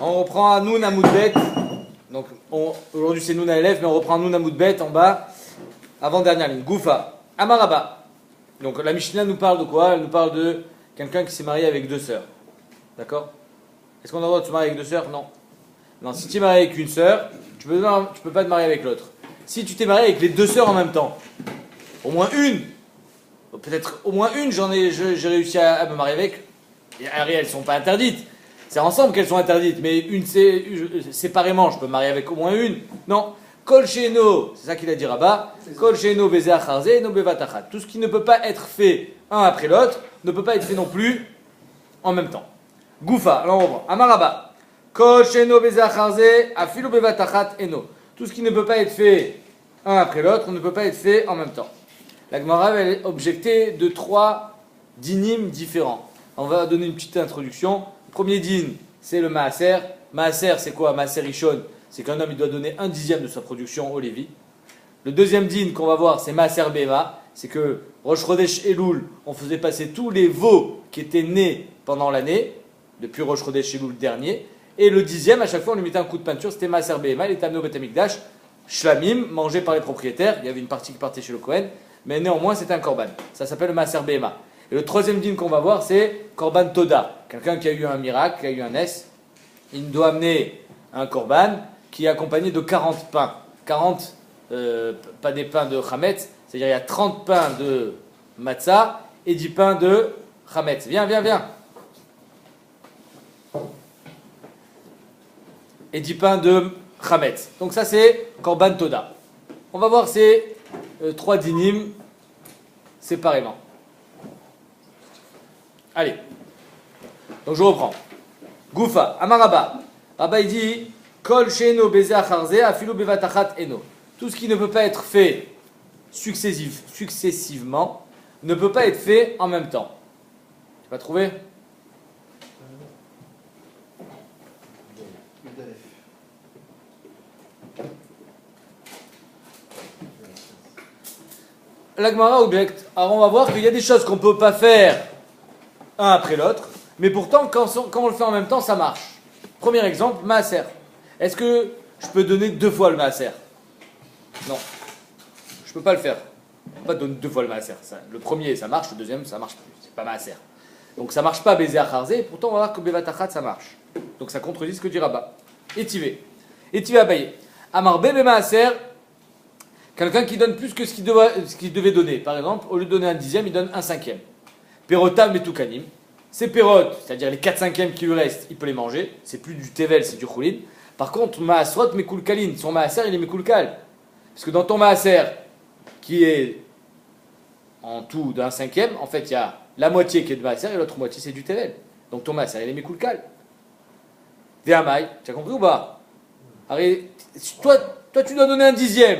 On reprend à Noun Amoudbet. Donc aujourd'hui c'est Noun Aleph, mais on reprend Noun Amoudbet en bas, avant-dernière ligne. Goufa, Amaraba. Donc la Mishnah nous parle de quoi? Elle nous parle de quelqu'un qui s'est marié avec deux sœurs. D'accord? Est-ce qu'on a le droit de se marier avec deux sœurs? Non. Non, si tu es marié avec une sœur, tu peux pas te marier avec l'autre. Si tu t'es marié avec les deux sœurs en même temps, au moins une, peut-être au moins une, j'ai réussi à me marier avec. Et elles ne sont pas interdites. C'est ensemble qu'elles sont interdites, mais une séparément, je peux me marier avec au moins une. Non. Kol sheno, c'est ça qu'il a dit Rabat. Kol sheno beze acharze no bevatachat. Tout ce qui ne peut pas être fait un après l'autre ne peut pas être fait non plus en même temps. Goufa, alors on reprend. Amaraba. Kol sheno beze acharze afilu bevatachat eno. Tout ce qui ne peut pas être fait un après l'autre ne peut pas être fait en même temps. La Gemara va objecter de 3 dynimes différents. On va donner une petite introduction. Le premier din, c'est le maaser. Maaser, c'est quoi? Maaser Rishon, c'est qu'un homme il doit donner 1/10 de sa production au Lévi. Le deuxième din qu'on va voir, c'est Maaser Behema. C'est que Rosh Chodesh Elul, on faisait passer tous les veaux qui étaient nés pendant l'année, depuis Rosh Chodesh Elul dernier. Et le 10e, à chaque fois, on lui mettait un coup de peinture, c'était Maaser Behema. Il était amené au Beth Amikdash, Shlamim, mangé par les propriétaires. Il y avait une partie qui partait chez le Kohen, mais néanmoins, c'était un korban. Ça s'appelle le Maaser Behema. Et le troisième din qu'on va voir, c'est Korban Toda. Quelqu'un qui a eu un miracle, qui a eu un S, il doit amener un korban qui est accompagné de 40 pains. 40, pas des pains de Chametz, c'est-à-dire il y a 30 pains de matzah et 10 pains de Chametz. Viens. Et 10 pains de Chametz. Donc ça c'est Korban Toda. On va voir ces 3 dinim séparément. Allez, donc je reprends. Goufa, Amaraba. Rabba il dit Kol sheno beze acharze afilu bevatachat eno. Tout ce qui ne peut pas être fait successivement ne peut pas être fait en même temps. Tu vas trouver? La Gemara objecte. Alors on va voir qu'il y a des choses qu'on ne peut pas faire un après l'autre, mais pourtant quand on le fait en même temps, ça marche. Premier exemple, maaser. Est-ce que je peux donner 2 fois le maaser? Non, je ne peux pas le faire. Je ne peux pas donner 2 fois le maaser. Le premier, ça marche, le deuxième, ça marche plus. C'est pas maaser. Donc ça marche pas baiser acharze, pourtant on va voir que bevatachat, ça marche. Donc ça contredit ce que dit Rabat. Étivé abayé. Amar bebe maaser, quelqu'un qui donne plus que ce qu'il devait donner. Par exemple, au lieu de donner 1/10, il donne 1/5. Perotam et toukanim. Ces pérotes, c'est-à-dire les 4/5 qui lui restent, il peut les manger. C'est plus du tevel, c'est du choulin. Par contre, maasrot mekulkalin. Son maaser, il est mekulkal. Parce que dans ton maaser, qui est en tout d'1/5, en fait, il y a la moitié qui est de maaser et l'autre moitié, c'est du tevel. Donc ton maaser, il est mekulkal. Ve'amai, tu as compris ou pas? Allez, toi, tu dois donner 1/10.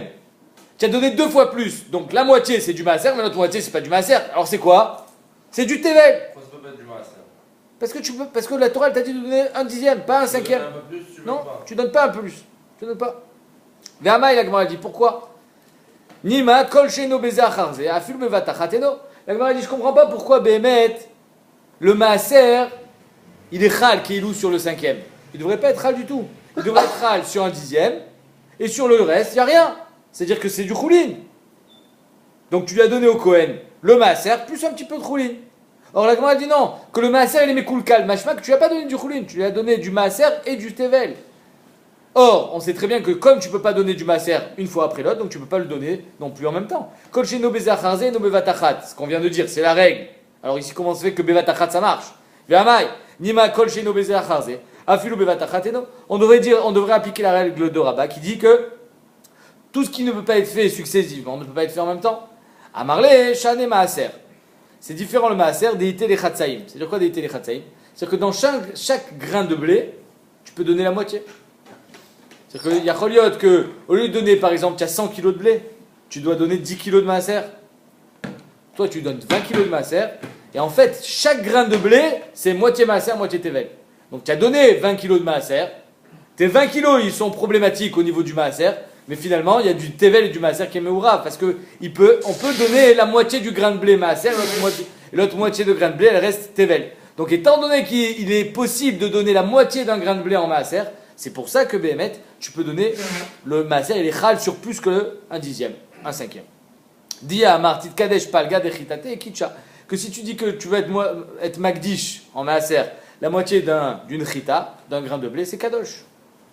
Tu as donné 2 fois plus. Donc la moitié, c'est du maaser, mais l'autre moitié, c'est pas du maaser. Alors c'est quoi? C'est du tevel. Parce que la Torah, elle t'a dit de donner 1/10, pas 1/5. Non, tu donnes pas un peu plus. Tu donnes pas. Ve'amai, la Gemara dit, pourquoi? Nima kol sheno beze acharze afilu bevatachat eno. La Gemara dit, je comprends pas pourquoi Béhémet, le maaser, il est chal qui est loup sur le 5e. Il devrait pas être chal du tout. Il devrait être chal sur 1/10, et sur le reste, il n'y a rien. C'est-à-dire que c'est du choulin. Donc tu lui as donné au Kohen le maaser plus un petit peu de choulin. Or la Gemara dit non, que le maaser il est mekulkal. Mashma que tu lui as pas donné du choulin, tu lui as donné du maaser et du tevel. Or, on sait très bien que comme tu peux pas donner du maaser une fois après l'autre, donc tu peux pas le donner non plus en même temps. Kol sheno beze acharze no bevatachat, ce qu'on vient de dire, c'est la règle. Alors ici comment se fait que bevatachat ça marche? Ve'amai, nima kol sheno beze acharze afilu bevatachat eno. On devrait appliquer la règle de Rabat qui dit que tout ce qui ne peut pas être fait successivement ne peut pas être fait en même temps. Amarle shane maaser. C'est différent le maaser deité les chatzaïm. C'est-à-dire quoi deité les chatzaïm? C'est-à-dire que dans chaque grain de blé, tu peux donner la moitié. C'est-à-dire qu'il y a choliot que, au lieu de donner par exemple, tu as 100 kg de blé, tu dois donner 10 kg de maaser. Toi, tu donnes 20 kg de maaser. Et en fait, chaque grain de blé, c'est moitié maaser, moitié tevel. Donc tu as donné 20 kg de maaser. Tes 20 kg, ils sont problématiques au niveau du maaser. Mais finalement, il y a du tevel et du maaser qui est meourav, parce qu'on peut donner la moitié du grain de blé maaser, l'autre moitié de grain de blé, elle reste tevel. Donc étant donné qu'il est possible de donner la moitié d'un grain de blé en maaser, c'est pour ça que Béhémet, tu peux donner le maaser, il est chal sur plus que un dixième, un cinquième. Dia Martit Kadesh Palga Dechitate et Kitcha. Que si tu dis que tu veux être Magdish en maaser, la moitié d'une chita, d'un grain de blé, c'est Kadosh.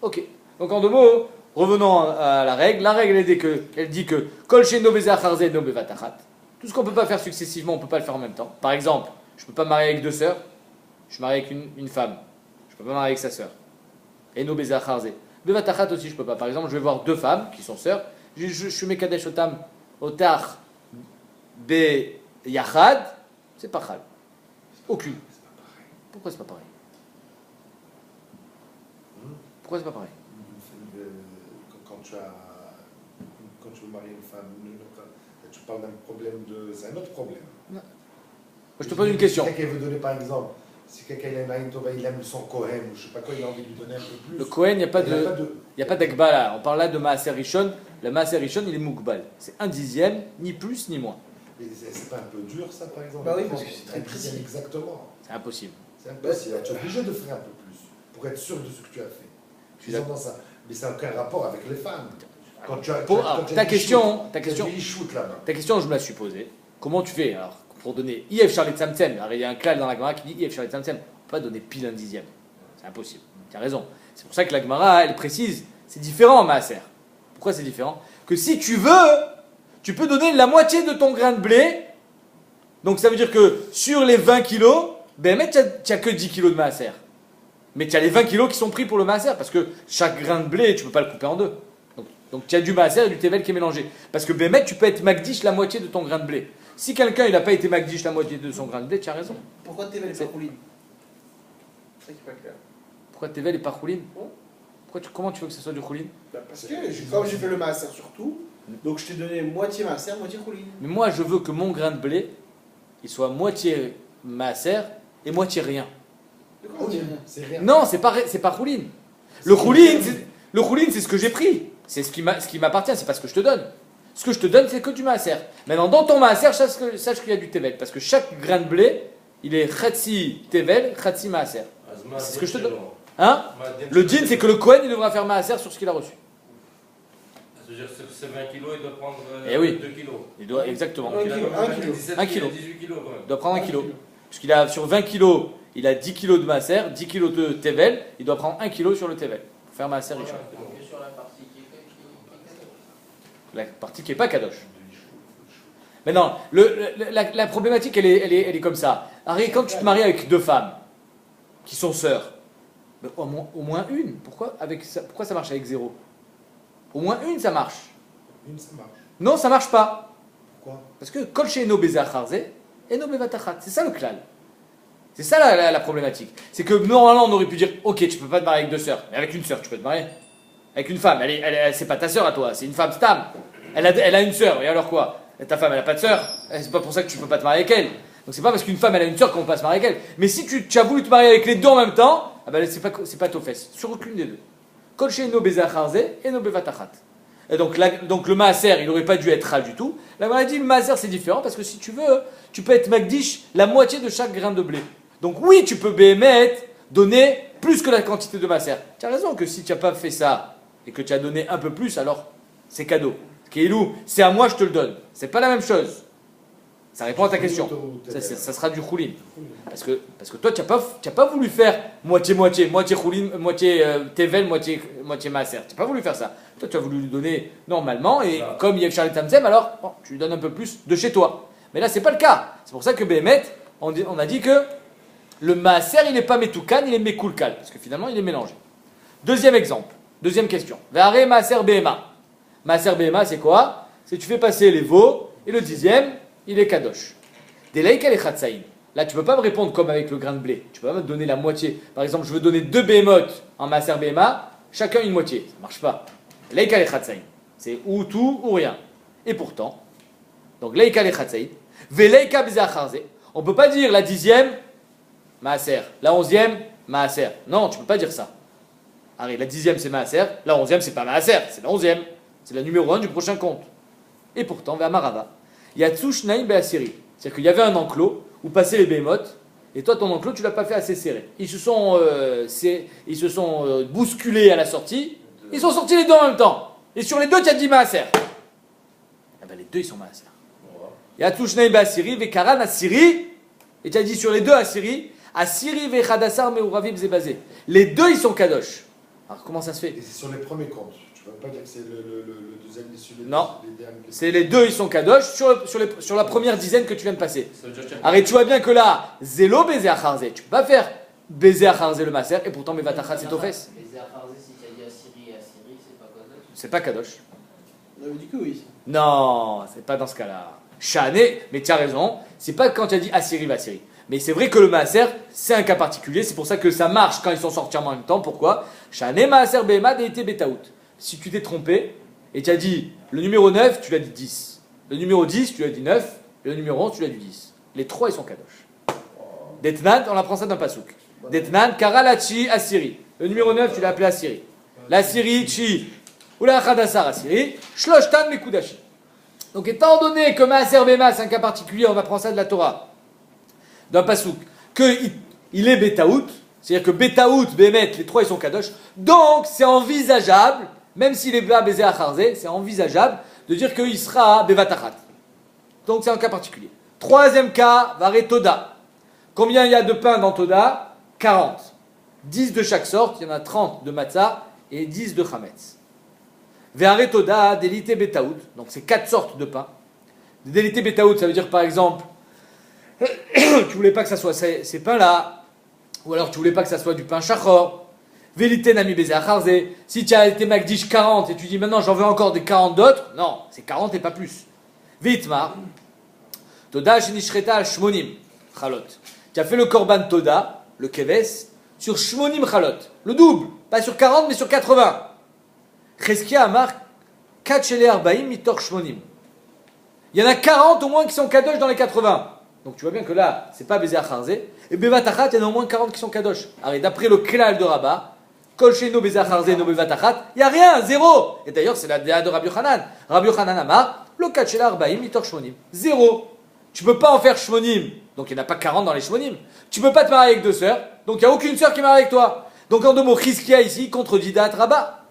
Ok. Donc en deux mots, revenons à la règle. La règle elle dit que Kol Sheno Bezacharze No Bevatachat. Tout ce qu'on ne peut pas faire successivement, on ne peut pas le faire en même temps. Par exemple, je ne peux pas me marier avec deux sœurs, je suis marié avec une femme. Je ne peux pas me marier avec sa sœur. Et no bezacharze. Bevatachat aussi, je ne peux pas. Par exemple, je vais voir deux femmes qui sont sœurs. Je suis mekadesh otam otar be yachad. C'est pas chal. Aucune. Pourquoi c'est pas pareil? Pourquoi c'est pas pareil? Quand tu veux marier une femme, tu parles d'un problème de... C'est un autre problème. Non. Je te pose une question. Si quelqu'un veut donner par exemple, si quelqu'un il aime son Kohen, ou je ne sais pas quoi, il a envie de lui donner un peu plus. Le Kohen, il n'y a pas d'Akbala. On parle là de Maaser Rishon. Le Maaser Rishon, il est Moukbal. C'est un dixième, ni plus ni moins. Mais c'est pas un peu dur ça par exemple? Bah oui, parce que c'est très précis. Exactement. C'est impossible. C'est impossible. Tu es obligé de faire un peu plus pour être sûr de ce que tu as fait. Je suis d'accord. Dans ça. Mais ça n'a aucun rapport avec les femmes. Quand tu as, ta question, je me la suis posée. Comment tu fais alors pour donner IF Charlie Tzamtzem? Alors il y a un clal dans la Gemara qui dit IF Charlie Tzamtzem. On ne peut pas donner pile un dixième. C'est impossible. Tu as raison. C'est pour ça que la Gemara, elle précise, c'est différent en Maaser. Pourquoi c'est différent? Que si tu veux, tu peux donner la moitié de ton grain de blé. Donc ça veut dire que sur les 20 kilos, ben tu n'as que 10 kilos de Maaser. Mais tu as les 20 kilos qui sont pris pour le Maaser, parce que chaque grain de blé, tu ne peux pas le couper en deux. Donc tu as du Maaser et du Tevel qui est mélangé. Parce que Bémet, tu peux être Magdish la moitié de ton grain de blé. Si quelqu'un n'a pas été Magdish la moitié de son grain de blé, tu as raison. Pourquoi Tevel et pas Choulin? C'est ça qui n'est pas clair. Pourquoi Tevel et pas Choulin? Comment tu veux que ce soit du Choulin? Parce que comme j'ai fait le Maaser surtout, donc je t'ai donné moitié Maaser, moitié Choulin. Mais moi, je veux que mon grain de blé, il soit moitié Maaser et moitié rien. C'est rien. Non, c'est pas Choulin. Le Choulin, c'est ce que j'ai pris. C'est ce qui m'appartient, c'est pas ce que je te donne. Ce que je te donne, c'est que du maaser. Maintenant, dans ton maaser, sache qu'il y a du tevel. Parce que chaque grain de blé, il est khatsi tevel, khatsi maaser. C'est ce que je te donne. Hein? Le din, c'est que le Kohen, il devra faire maaser sur ce qu'il a reçu. C'est-à-dire que ces 20 kilos, il doit prendre 2 kilos. Il doit, exactement. 1 kilo. 18 kilos quand même. Il doit prendre 1 kilo. Puisqu'il a, sur 20 kilos, il a 10 kilos de maaser, 10 kilos de tevel, il doit prendre 1 kilo sur le tevel. Pour faire maaser riche. La partie qui n'est pas Kadosh. Maintenant, la problématique, elle est comme ça. Harry, quand tu te maries avec deux femmes qui sont sœurs, ben, au moins une. Pourquoi ça marche avec zéro? Au moins une, ça marche. Une, ça marche. Non, ça marche pas. Pourquoi? Parce que Kol She'eno Bezacharze et no Bevatachat. C'est ça le klal. C'est ça la problématique. C'est que normalement, on aurait pu dire ok, tu peux pas te marier avec deux sœurs, mais avec une sœur, tu peux te marier. Avec une femme, c'est pas ta sœur à toi, c'est une femme stam. Elle a une sœur, et alors quoi? Ta femme, elle a pas de sœur, c'est pas pour ça que tu peux pas te marier avec elle. Donc c'est pas parce qu'une femme, elle a une sœur qu'on peut pas se marier avec elle. Mais si tu as voulu te marier avec les deux en même temps, ah ben c'est pas tofes, sur aucune des deux. Kol she'eno bezacharze et no bevatachat. Et donc le maaser, il aurait pas dû être ral du tout. La maladie, le maaser, c'est différent, parce que si tu veux, tu peux être magdish la moitié de chaque grain de blé. Donc oui, tu peux béhémet donner plus que la quantité de maaser. Tu as raison que si tu n'as pas fait ça, et que tu as donné un peu plus, alors c'est cadeau. Kéilou, c'est à moi, je te le donne. C'est pas la même chose. Ça répond à ta question. Ça sera du choulin. Parce que toi, tu n'as pas voulu faire moitié-moitié, moitié choulin, moitié tevel, moitié maaser. Tu n'as pas voulu faire ça. Toi, tu as voulu lui donner normalement, et comme il y a Charlie Tamzem, alors bon, tu lui donnes un peu plus de chez toi. Mais là, c'est pas le cas. C'est pour ça que Béhémet, on a dit que le maaser, il n'est pas metoukan, il est mekoulkal. Parce que finalement, il est mélangé. Deuxième exemple. Deuxième question. Ve'are maaser behema. Maaser behema, c'est quoi? C'est tu fais passer les veaux, et le dixième, il est kadosh. Delaïka les chatsaïn. Là, tu ne peux pas me répondre comme avec le grain de blé. Tu ne peux pas me donner la moitié. Par exemple, je veux donner 2 behemoths en maaser behema, chacun une moitié. Ça ne marche pas. Delaïka les chatsaïn. C'est ou tout ou rien. Et pourtant, donc laïka les chatsaïn, ve'laïka bizacharze. On ne peut pas dire la dixième, maaser. La 11e, maaser. Non, tu ne peux pas dire ça. Allez, la 10e c'est maaser, la 11e c'est pas maaser, c'est la 11e. C'est la numéro 1 du prochain compte. Et pourtant, vers Marava, il y a Tsushnaïm Be'asiri. C'est-à-dire qu'il y avait un enclos où passaient les behemoths, et toi, ton enclos, tu l'as pas fait assez serré. Ils se sont bousculés à la sortie. Ils sont sortis les deux en même temps. Et sur les deux, tu as dit maaser. Eh ben, les deux, ils sont maaser. Yatouchnei Basiri, Vekaran Asiri. Et tu as dit sur les deux Asiri, Asiri Vechadassar Meuraviv Zebazé. Les deux, ils sont kadosh. Alors, comment ça se fait? Et c'est sur les premiers comptes. Tu ne vas pas dire que c'est le deuxième des sur les Non. les derniers. C'est les deux, ils sont kadosh sur la première dizaine que tu viens de passer. Ça veut dire que Arrête, tu vois bien que là, Zélo baiser à Kharzé. Tu peux pas faire baiser à Kharzé le maaser, et pourtant Mevatachat c'est aux fesses. Baiser à Kharzé, si tu as dit Assyrie, c'est pas Kadosh. C'est pas kadosh. On avait dit que oui. Non, c'est pas dans ce cas-là. Shané, mais tu as raison, c'est pas quand tu as dit Assyrie va Assyrie. Mais c'est vrai que le maaser, c'est un cas particulier, c'est pour ça que ça marche quand ils sont sortis en même temps. Pourquoi? Shané maaser behema deité betaout. Si tu t'es trompé et tu as dit le numéro 9, tu l'as dit 10. Le numéro 10, tu l'as dit 9. Et le numéro 11, tu l'as dit 10. Les trois, ils sont kadosh. Detnan, on apprend ça d'un pasouk. Detnan, karalachi Assyrie. Le numéro 9, tu l'as appelé Assyrie. L'Assyrie, chi. Ou la Khadassar Assyrie. Shloshtan mekudashi. Donc, étant donné que maaser behema, c'est un cas particulier, on apprend ça de la Torah, d'un pasouk, qu'il est betaout, c'est-à-dire que betaout, behemet, les trois ils sont kadosh, donc c'est envisageable, même s'il est pas baisé à Kharzé, c'est envisageable de dire qu'il sera bevatachat. Donc c'est un cas particulier. Troisième cas, varé toda. Combien il y a de pain dans toda? 40. 10 de chaque sorte, il y en a 30 de matzah et 10 de chametz. Varé toda, délité betaout, donc c'est 4 sortes de pain. Délité betaout, ça veut dire par exemple, tu voulais pas que ça soit ces pains-là, ou alors tu voulais pas que ça soit du pain shachor, vérité nami baiser à Kharzé. Si tu as été Magdish 40 et tu dis maintenant j'en veux encore des 40 d'autres, non, c'est 40 et pas plus. Vitmar, Toda shenishcheta al shmonim chalot. Tu as fait le korban Toda, le keves, sur shmonim chalot, le double, pas sur 40 mais sur 80. Cheskia amar katchele arbaim mitor shmonim. Il y en a 40 au moins qui sont kadosh dans les 80. Donc tu vois bien que là, c'est pas baiser à Kharzé. Et bevatachat, il y en a au moins 40 qui sont kadosh. Alors d'après le klal de Rabat, kol sheno baiser à Kharzé no bevatachat, il n'y a rien, zéro. Et d'ailleurs, c'est la déa de Rabbi Yochanan. Rabbi Yochanan amar, lo katchel arbaim mitor shmonim. Zéro. Tu peux pas en faire shmonim. Donc il n'y en a pas 40 dans les shmonim. Tu peux pas te marier avec deux sœurs. Donc il n'y a aucune sœur qui est mariée avec toi. Donc en deux mots, Chizkia ici contredit Da'at Rabat.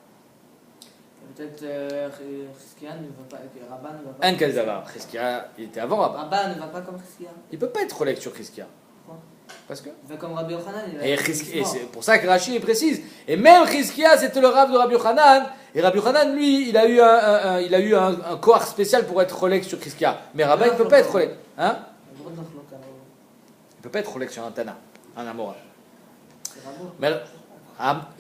Peut-être Chizkia ne va pas, Rabat ne va pas. Un Kazavar. Chizkia, il était avant Rabat. Rabat ne va pas comme Chizkia. Il peut pas être relègue sur Chizkia. Pourquoi? Parce que. Il va comme Rabbi Yochanan. Et c'est pour ça que Rashi est précise. Et même Chizkia, c'était le rave de Rabbi Yochanan. Et Rabbi Yochanan, lui, il a eu un corps spécial pour être relègue sur Chizkia. Mais Rabat, il ne peut pas être relègue. Hein? Il peut pas être relègue sur un Tana, un Amora. Mais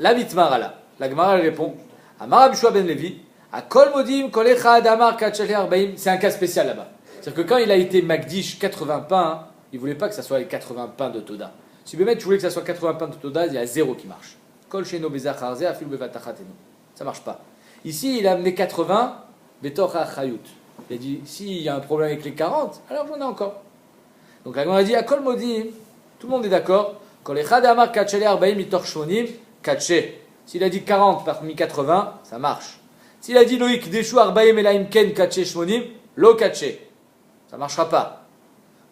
la Vitmara là, la Gemara répond. Amar Abishua ben Levi, à Kol Modim, Kol Echad Amar Katchale Arbaim, c'est un cas spécial là-bas. C'est-à-dire que quand il a été Magdish 80 pains, il voulait pas que ça soit les 80 pains de Toda. Si Bémet, tu voulais que ça soit 80 pains de Toda, il y a zéro qui marche. Kol Sheno Bezach Harzé, Afil Bevatachatenu. Ça marche pas. Ici, il a amené 80, Betor Chayut. Il a dit, s'il y a un problème avec les 40, alors j'en ai encore. Donc la Gemara a dit, à Kol Modim, tout le monde est d'accord, Kol Echad Amar Katchale Arbaim, Mitor Shonim, Katché. S'il a dit 40 parmi 80, ça marche. S'il a dit Loïc, Deshu Arbaim Elaim Ken Katché Shmonim, Lo Katché. Ça marchera pas.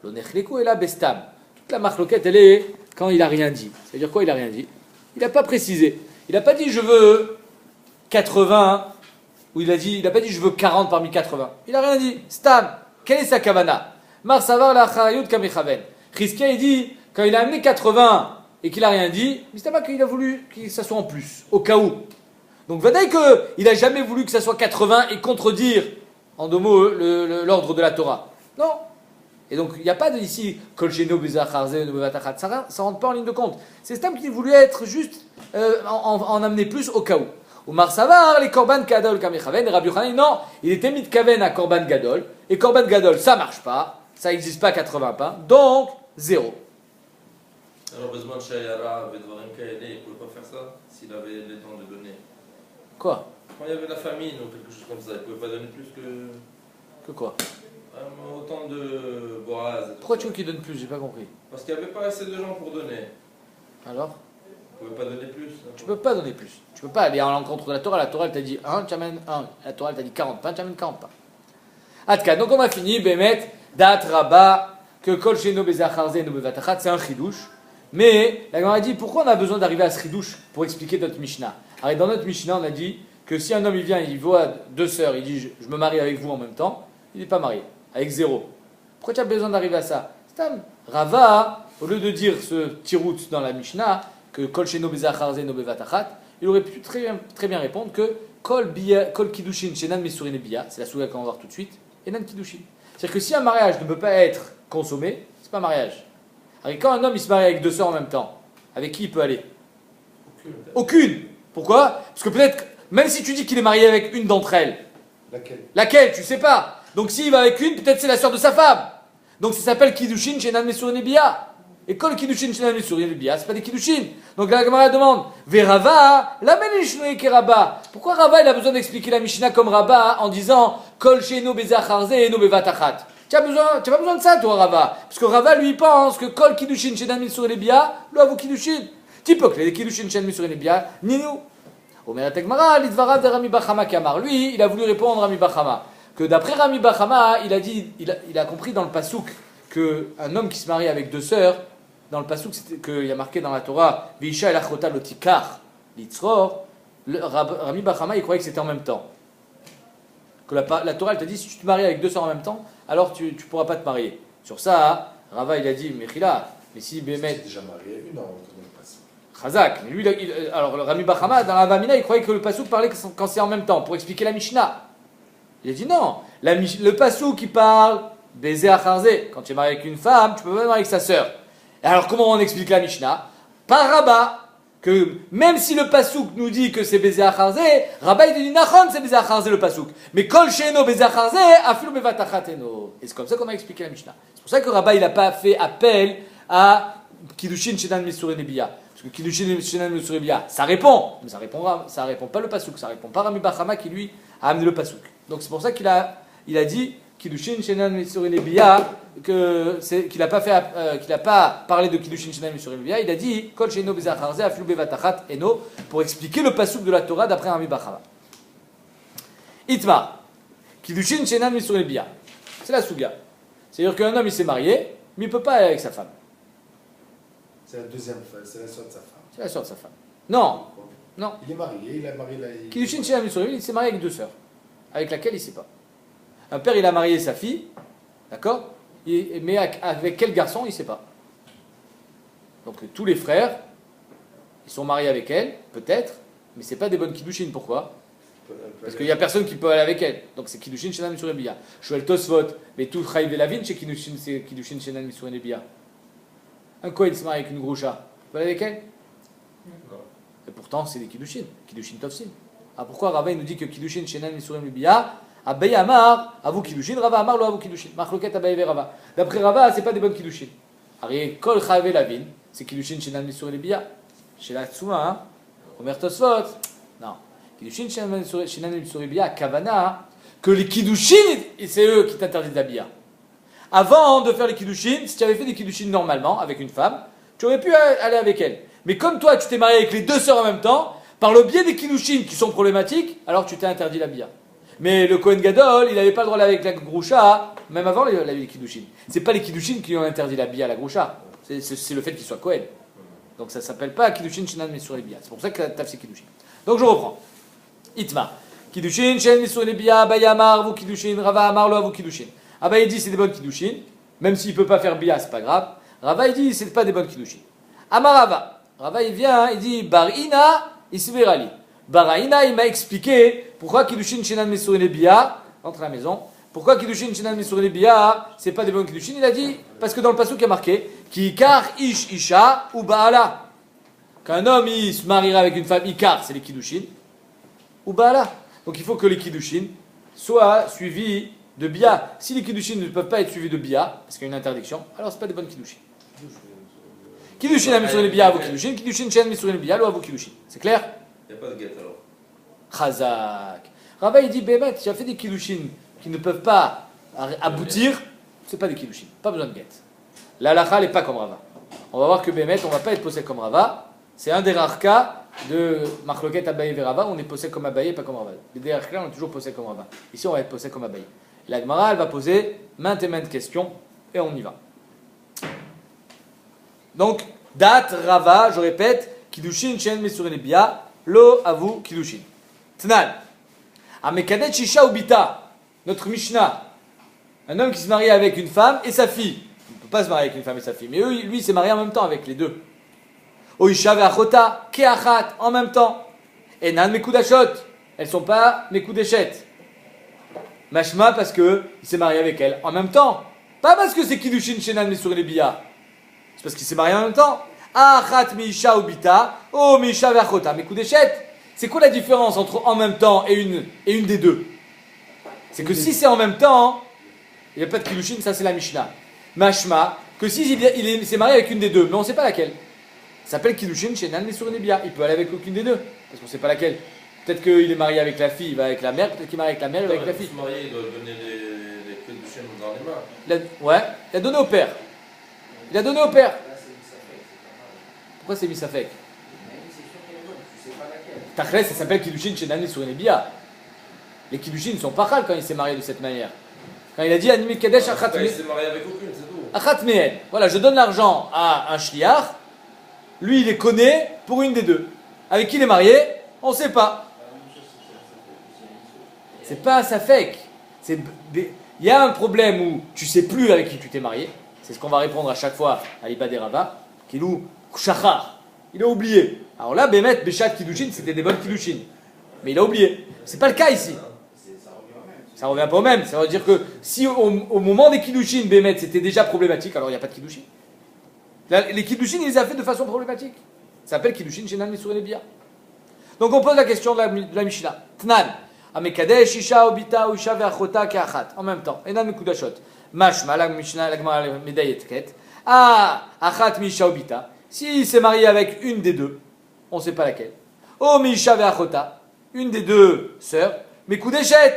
Lo Nechleku est là Bestam. Toute la marloquette, elle est quand il a rien dit. C'est-à-dire quoi, il a rien dit? Il n'a pas précisé. Il n'a pas dit je veux 80, ou il n'a pas dit je veux 40 parmi 80. Il n'a rien dit. Stam. Quelle est sa kavana? Mar Savar la Charayut Kamechaven. Chizkia, il dit, quand il a amené 80, et qu'il n'a rien dit, mais c'est pas qu'il a voulu que ça soit en plus, au cas où. Donc, Vadaï qu'il n'a jamais voulu que ça soit 80 et contredire, en deux mots, l'ordre de la Torah. Non. Et donc, il n'y a pas de ici, Kolcheno, Bezacharze, Nobevatachat, ça ne rentre pas en ligne de compte. C'est Stam qui voulait être juste, en amener plus au cas où. Ou Marsavar, les Korban Gadol Kamechaven, et Rabbi Yochanan, non, il était mis de Kaven à Korban Gadol, et Korban Gadol, ça marche pas, ça n'existe pas 80 pains, donc, zéro. Alors, besoin de Shayara, avec Dvarim Kaele, il ne pouvait pas faire ça s'il avait le temps de donner. Quoi? Quand il y avait la famine ou quelque chose comme ça, il ne pouvait pas donner plus que. Que quoi? Autant de Boaz. Pourquoi tu veux qu'il donne plus? J'ai pas compris. Parce qu'il n'y avait pas assez de gens pour donner. Alors? Il ne pouvait pas donner plus. Tu peux pas donner plus. Tu peux pas aller à l'encontre de la Torah. La Torah, elle t'a dit 1, tu amènes 1. La Torah, elle t'a dit 40 pains, tu amènes 40 pains. Atka, donc on a fini. Bémet, Dat, Rabba, que Kol Sheno Bezacharze no Bevatachat, c'est un chidouche. Mais la Gemara dit pourquoi on a besoin d'arriver à ce chidouche pour expliquer notre Mishnah. Alors dans notre Mishnah, on a dit que si un homme il vient, il voit deux sœurs, il dit je me marie avec vous en même temps, il n'est pas marié, avec zéro. Pourquoi tu as besoin d'arriver à ça? Rava, au lieu de dire ce tirout dans la Mishnah, que Kol Sheno Bezacharze no Bevatachat, il aurait pu très bien répondre que Kol Kiddushin Shenan Mesurin Bia, c'est la souga qu'on va voir tout de suite, et Nan Kiddushin. C'est-à-dire que si un mariage ne peut pas être consommé, c'est pas un mariage. Alors quand un homme il se marie avec deux sœurs en même temps, avec qui il peut aller? Aucune. Pourquoi? Parce que peut-être, même si tu dis qu'il est marié avec une d'entre elles, laquelle? Tu sais pas. Donc s'il va avec une, peut-être c'est la sœur de sa femme. Donc ça s'appelle Kiddushin Shenan Mesurin Bia. Et Kol Kiddushin Shenan Mesurin Bia, c'est pas des Kiddushin. Donc la Gemara demande, Verava, la Menishnoe Keraba. Pourquoi Rava il a besoin d'expliquer la Mishnah comme Rava en disant Kol Sheno Bezacharze no Bevatachat? Tu n'as pas besoin de ça, toi, Rava. Parce que Rava, lui, pense que Kol Kiddushin Shenan Mesurin Bia, lo avu Kiddushin. Typique, les Kiddushin Shenan Mesurin Bia, ni nous. Omer Tekmara, Lidvara de Rami Bachama Kamar. Lui, il a voulu répondre Rami Bachama. Que d'après Rami Bachama, il a compris dans le Passouk qu'un homme qui se marie avec deux sœurs, dans le Passouk, qu'il y a marqué dans la Torah, Veisha el achota lotikar litzror, Rami Bachama, il croyait que c'était en même temps. Que la Torah, elle te dit, si tu te maries avec deux sœurs en même temps, alors tu ne pourras pas te marier. Sur ça, Rava, il a dit, Mechila, mais si Bémet. C'est déjà marié, une en Passouk. Chazak, mais lui, alors le Rami Bachama, dans la Vamina, il croyait que le Passouk parlait quand c'est en même temps, pour expliquer la Mishnah. Il a dit non, le Passouk qui parle, baiser acharze, quand tu es marié avec une femme, tu peux pas te marier avec sa sœur. Et alors comment on explique la Mishnah? Par Rabat, que même si le Passouk nous dit que c'est baiser acharze, Rabat il dit nachon c'est baiser acharze le Passouk. Mais kol sheno baiser acharze, afilo bevatachateno. Et c'est comme ça qu'on a expliqué la Mishnah. C'est pour ça que Rabat il n'a pas fait appel à Kiddushin Shenan Mesurin Bia. Parce que Kiddushin Shenan Mesurin Bia, ça répond. Mais ça répond pas le Passouk, ça répond pas Rami Bachama qui lui a amené le Passouk. Donc c'est pour ça qu'il a dit Kiddushin Shenan Mesurin Bia, qu'il n'a pas parlé de Kiddushin Shenan Mesurin Bia, il a dit Kol Sheno Bezacharze Aflu Bevatachat Eno pour expliquer le Passouk de la Torah d'après Rami Bachama. Itmar Kiddushin Shenan Mesurin Bia, c'est la Souga. C'est-à-dire qu'un homme il s'est marié, mais il ne peut pas aller avec sa femme. C'est la deuxième femme, c'est la soeur de sa femme. C'est la soeur de sa femme. Non. Il est marié, il a marié la. Kiddushin Shenan Mesurin Bia, il s'est marié avec deux sœurs, avec laquelle il ne sait pas. Un père, il a marié sa fille, d'accord? Mais avec quel garçon, il ne sait pas. Donc tous les frères, ils sont mariés avec elle, peut-être, mais ce n'est pas des bonnes Kiddushin. Pourquoi? Parce qu'il n'y a personne qui peut aller avec elle. Donc c'est Kiddushin Shenan Mesurin Bia. Shoel Tosfot, mais tout Chaïv Velavin, c'est Kiddushin Shenan Mesurin Bia. Un Kohen se marie avec une Groucha, il peut aller avec elle? Non. Et pourtant, c'est des Kiddushin, Kiddushin Tovsin. Ah, pourquoi Rava nous dit que Kiddushin Shenan Mesurin Bia? Abaye Amar, Avou Kiddushin, Rava Amar, lo Avou Kiddushin. Machloket Abaye ve Rava. D'après Rava, c'est pas des bonnes Kiddushin. Ari Kol Chayav Velavin, c'est Kiddushin Shenan Mesurin Bia. Chez la Tsuma, hein? Omer Tosfot. Non. Kiddushin Shenan Mesurin Bia, Kavana, que les Kiddushin, c'est eux qui t'interdisent la Bia. Avant de faire les Kiddushin, si tu avais fait des Kiddushin normalement avec une femme, tu aurais pu aller avec elle. Mais comme toi, tu t'es marié avec les deux sœurs en même temps, par le biais des Kiddushin qui sont problématiques, alors tu t'es interdit la Bia. Mais le Kohen Gadol, il n'avait pas le droit d'aller avec la Groucha, même avant les Kiddushin. C'est pas les Kiddushin qui ont interdit la Bia à la Groucha, c'est le fait qu'il soit Kohen. Donc ça s'appelle pas Kiddushin Shenan Mesurin Bia. C'est pour ça que tu as fait Kiddushin. Donc je reprends. Itma. Kiddushin Shenan Mesurin Bia, Abaye Amar, vous Kiddushin, Rava Amar, lo vous Kiddushin. Abaye dit c'est des bonnes Kiddushin, même s'il peut pas faire Bia, c'est pas grave. Rava il dit c'est pas des bonnes Kiddushin. Amar Rava. Rava il vient, il dit Barina Isverali. Baraina, il m'a expliqué pourquoi Kiddushin Shenan Mesurin Bia, entre à la maison, pourquoi Kiddushin Shenan Mesurin Bia, c'est pas des bonnes Kiddushin. Il a dit, parce que dans le Passouk il y a marqué, Kikar Ish Isha ou Baala. Qu'un homme il se mariera avec une femme, Ikar, c'est les Kiddushin, ou Baala. Donc il faut que les Kiddushin soient suivis de Bia. Si les Kiddushin ne peuvent pas être suivis de Bia, parce qu'il y a une interdiction, alors c'est pas des bonnes Kiddushin. Kiddushin Shenan Mesurin Bia, Avou Kiddushin, Kiddushin Shenan Mesurin Bia, lo Avou Kiddushin. C'est clair? Il n'y a pas de guette alors. Chazak. Rava il dit, Bémet, tu as fait des Kiddushin qui ne peuvent pas aboutir, c'est pas des Kiddushin, pas besoin de guette. L'alacha n'est pas comme Rava. On va voir que Bémet, on ne va pas être possède comme Rava. C'est un des rares cas de Machloket Abaye ve Rava, on est possède comme Abaye, pas comme Rava. Les des rares cas, on est toujours possède comme Rava. Ici, on va être possède comme Abaye. La Gemara, elle va poser maintes et maintes questions, et on y va. Donc, dat, rava, je répète, kiddushin, shen, mesurin, bia, lo, avu, kiddushin. Tnan. Amekadet, shisha, ubita. Notre Mishnah. Un homme qui se marie avec une femme et sa fille. Il ne peut pas se marier avec une femme et sa fille. Mais lui, il s'est marié en même temps avec les deux. Oisha, ve'achota, keachat, en même temps. Et nan, mekudashot. Elles ne sont pas mekudeshet. Mashma, parce qu'il s'est marié avec elle en même temps. Pas parce que c'est kiddushin, shenan, mesurin, bia. C'est parce qu'il s'est marié en même temps. Achat miisha ubita, oh miisha ve'achota, mekudeshet. C'est quoi la différence entre en même temps et une des deux? C'est que si c'est en même temps, il n'y a pas de kiddushin, ça c'est la Mishnah. Mashma, que si il s'est marié avec une des deux, mais on ne sait pas laquelle. Ça s'appelle kiddushin chez Nan Mesurin Bia. Il peut aller avec aucune des deux, parce qu'on ne sait pas laquelle. Peut-être qu'il est marié avec la fille, il va avec la mère, peut-être qu'il est marié avec la mère, il va avec la fille. Se marier, il doit donner les kiddushin dans les mains. Ouais, il a donné au père. Il a donné au père. Pourquoi c'est Misafek? Tachles, ça s'appelle kiddushin chez Nan Mesurin Bia. Les kiddushin ne sont pas chal quand il s'est marié de cette manière. Quand il a dit Animi Kadesh Achat Il s'est marié avec aucune, c'est tout. Achat Mehen. Voilà, je donne l'argent à un shliach. Lui, il les connaît pour une des deux. Avec qui il est marié, on ne sait pas. C'est pas un safek. Il y a un problème où tu sais plus avec qui tu t'es marié. C'est ce qu'on va répondre à chaque fois à l'Ibad et Rava. Kilou Shachar. Il a oublié. Alors là, Bémet, Béchat, Kiddushin, c'était des bonnes Kiddushin. Mais il a oublié. C'est pas le cas ici. Ça revient pas au même. Ça veut dire que si au moment des Kiddushin, Bémet, c'était déjà problématique, alors il n'y a pas de Kiddushin. Les Kiddushin, il les a fait de façon problématique. Ça s'appelle Kiddushin Shenan Mesurin Bia. Donc on pose la question de la Mishnah. Tnan. Amekadesh, Isha, Obita, Usha, Ve'achota, Keachat. En même temps. Enan Mekudashot. Mashma, la Mishnah, la Gemara, Medayet Ket. Ah, Achat, Misha, Obita. S'il s'est marié avec une des deux, on ne sait pas laquelle. Oh, Misha, Ve'achota. Une des deux sœurs. Mekudeshet.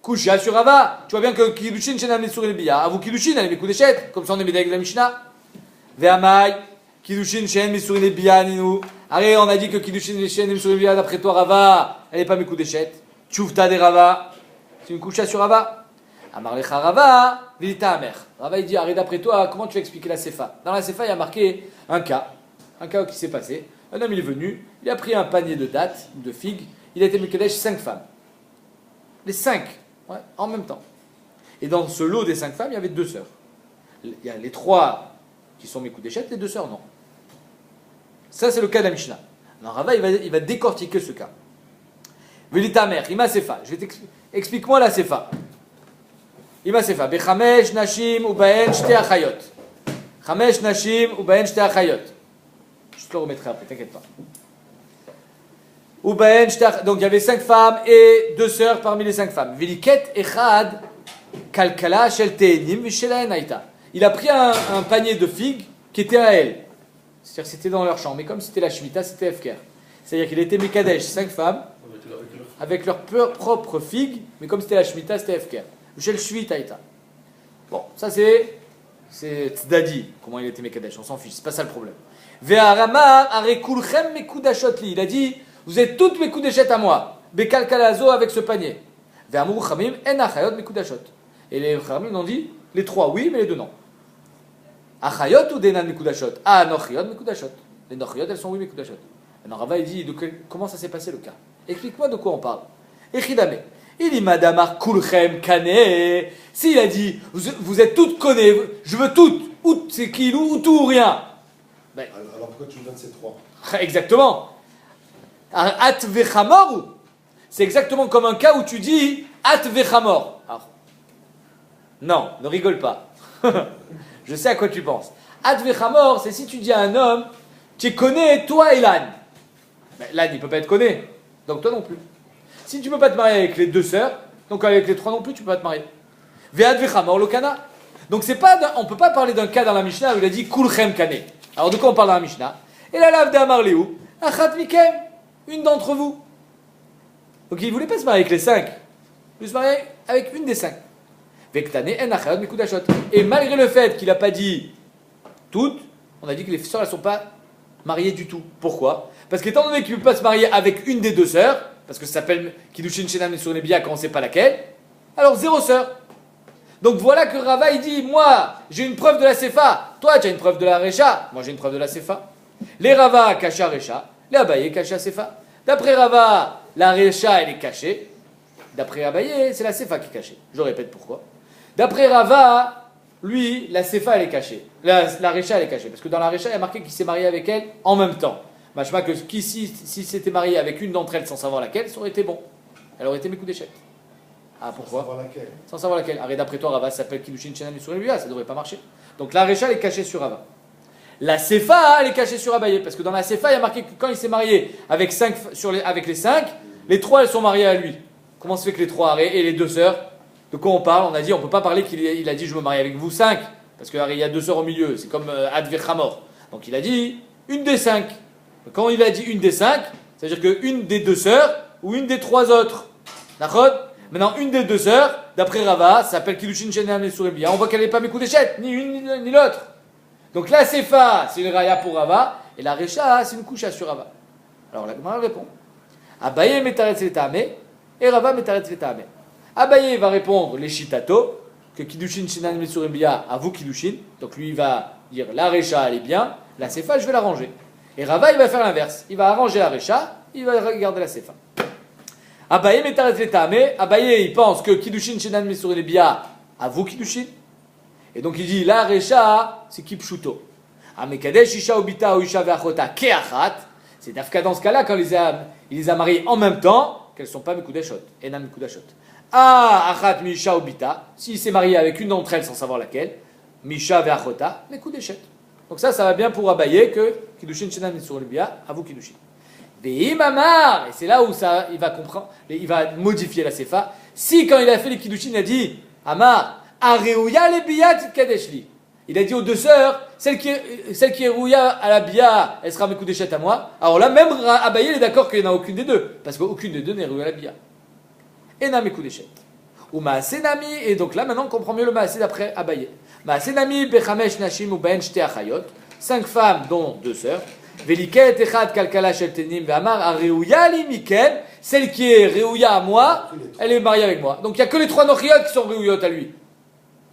Kusha sur Rava. Tu vois bien que Kiddushin, Shenan Mesurin Bia. Avou Kiddushin, elle est Mekudeshet. Comme ça on est médaillé avec la Mishnah. Ve'amai. Kiddushin, Shenan Mesurin Bia, Ninu. Allez, on a dit que Kiddushin, Shenan Mesurin Bia, d'après toi, Rava, elle n'est pas Mekudeshet. Tchoufta de Rava. C'est une Kusha sur Rava. Amarlecha Rava. Vilita Amer. Rava, il dit, arrête d'après toi, comment tu vas expliquer la Sefa? Dans la Sefa, il y a marqué un cas qui s'est passé. Un homme, il est venu, il a pris un panier de dattes, de figues, il a été Mekadesh 5 femmes. Les 5, ouais, en même temps. Et dans ce lot des 5 femmes, il y avait 2 sœurs. Il y a les 3 qui sont Mekudeshet, les 2 sœurs non. Ça, c'est le cas de la Mishnah. Alors Rava, il va décortiquer ce cas. Velita mer, ima sefa. Explique-moi la sefa. Ima sefa. Bechamesh nashim ubaen shte achayot. Chamesh nashim ubaen shte achayot. Je te le remettrai après, t'inquiète pas. Ubaen shte achayot. Donc il y avait 5 femmes et 2 sœurs parmi les 5 femmes. Veliket echad kalkala shel te'enim v'shelaen aita. Il a pris un panier de figues qui était à elle. C'est-à-dire que c'était dans leur champ. Mais comme c'était la Shemitah, c'était Efker. C'est-à-dire qu'il était Mekadesh, 5 femmes, avec leurs propres figues, mais comme c'était la Shemitah, c'était Efker. Shel Shvit Aïta. Bon, ça c'est Tzedadi, comment il était Mekadesh, on s'en fiche, c'est pas ça le problème. Ve'aramar arekulchem mekudashot li. Il a dit, vous êtes toutes mekudeshet à moi. Bekal kalazo avec ce panier. Ve'amur chamim en achayot mekudashot. Et les chamim ont dit, les 3 oui, mais les 2 non. Achayot ou denan mekudashot? Ah, nochiot mekudashot. Les nochiot, elles sont oui mekudashot. Alors Rava il dit, comment ça s'est passé le cas? Explique-moi de quoi on parle. Echidame. Il dit, madamar kulchem kane. S'il a dit, vous êtes toutes connées, je veux toutes, ou c'est qui, ou tout ou rien. Ben, Alors pourquoi tu me donnes ces 3? exactement. At vechamor, c'est exactement comme un cas où tu dis at vechamor. Alors, non, ne rigole pas. Je sais à quoi tu penses. At vechamor, c'est si tu dis à un homme, tu connais toi et l'âne. Ben, l'âne, il ne peut pas être connu, donc toi non plus. Si tu ne peux pas te marier avec les 2 sœurs, donc avec les 3 non plus, tu ne peux pas te marier. Ve'ad vechamor lokana. Donc c'est pas, on ne peut pas parler d'un cas dans la Mishnah où il a dit kulchem kane. Alors de quoi on parle dans la Mishnah? Et la lave d'Amar Léou, achat mikem, une d'entre vous. Donc il ne voulait pas se marier avec les 5. Il voulait se marier avec une des 5. Vektane en achayot mikudashot. Et malgré le fait qu'il n'a pas dit toutes, on a dit que les sœurs ne sont pas mariées du tout. Pourquoi? Parce qu'étant donné qu'il ne peut pas se marier avec une des 2 sœurs, parce que ça s'appelle Kiddushin Shenan Mesurin Bia quand on ne sait pas laquelle, alors 0 sœur. Donc voilà que Rava il dit, moi j'ai une preuve de la Sefa, toi tu as une preuve de la Recha, moi j'ai une preuve de la Sefa. Les Rava cacha Recha, les Abaye cacha Sefa. D'après Rava, la Recha elle est cachée. D'après Abaye, c'est la Sefa qui est cachée. Je répète pourquoi. D'après Rava, lui, la Sefa elle est cachée. La Recha elle est cachée. Parce que dans la Recha, il y a marqué qu'il s'est marié avec elle en même temps. Machma que s'il s'était marié avec une d'entre elles sans savoir laquelle, ça aurait été bon. Elle aurait été mes coups d'échec. Ah pourquoi? Sans savoir laquelle. Sans savoir laquelle. Arrête, d'après toi, Rava s'appelle Kiddushin Shenan sur lui, ça ne devrait pas marcher. Donc la Recha elle est cachée sur Rava. La Sefa elle est cachée sur Abaye. Parce que dans la Sefa, il y a marqué que quand il s'est marié avec, avec les 5, les 3 elles sont mariées à lui. Comment se fait que les 3 et les 2 sœurs? De quoi on parle? On a dit, on ne peut pas parler qu'il a dit je me marie avec vous 5. Parce qu'il y a 2 sœurs au milieu. C'est comme Advechamor. Donc il a dit une des 5. Quand il a dit une des 5, ça veut dire qu'une des 2 sœurs ou une des 3 autres. D'accord? Maintenant, une des 2 sœurs, d'après Rava, s'appelle Kiddushin Shenan Mesurim. On voit qu'elle n'est pas Mekou Deshet, ni une ni l'autre. Donc la Sefa, c'est une raya pour Rava, et la Recha, c'est une coucha sur Rava. Alors la Gemara répond. Abaye metaretz letame, et Rava metaretz letame. Abaye va répondre les shitato, que Kiddushin Shenan Mesurim à vous Kiddushin. Donc lui, il va dire la Recha, elle est bien, la Sefa, je vais la ranger. Et Rava, il va faire l'inverse. Il va arranger la Recha, il va regarder la Sefa. Abaye metaretz letame, Abaye, il pense que Kiddushin Shenan Mesurim à vous Kiddushin. Et donc il dit la Recha, c'est Kipshuto. Amekadesh Isha Obita ou Isha Veachota Keachat. C'est d'Afka dans ce cas-là, quand il les a mariés en même temps, qu'elles ne sont pas Mekudashot. Enam Mekudashot. Achat Misha Obita. S'il s'est marié avec une d'entre elles sans savoir laquelle, Misha Veachota, Mekudeshet. Donc ça va bien pour Abaye que Kiddushin Shenan Mesurim à vous Kiddushin. Ve'im Amar, et c'est là où il va comprendre, il va modifier la Sefa. Si quand il a fait les Kiddushin, il a dit Amar, Areuya le biyat kadeshli. Il a dit aux 2 sœurs, celle qui est rouya à la bia, elle sera mes coups d'échette à moi. Alors là, même Abaye il est d'accord qu'il n'y en a aucune des 2, parce qu'aucune des 2 n'est rouya à la bia. Et n'a mes coups d'échette. Ou maasenami, et donc là maintenant on comprend mieux le maasé d'après Abaye. Maasenami bechamesh nashim ou ben shte achayot, 5 femmes dont 2 sœurs. Veliket echad kalkala shel tenim ve'amar areuya li miken, celle qui est rouya à moi, elle est mariée avec moi. Donc il n'y a que les 3 nochiot qui sont rouyot à lui.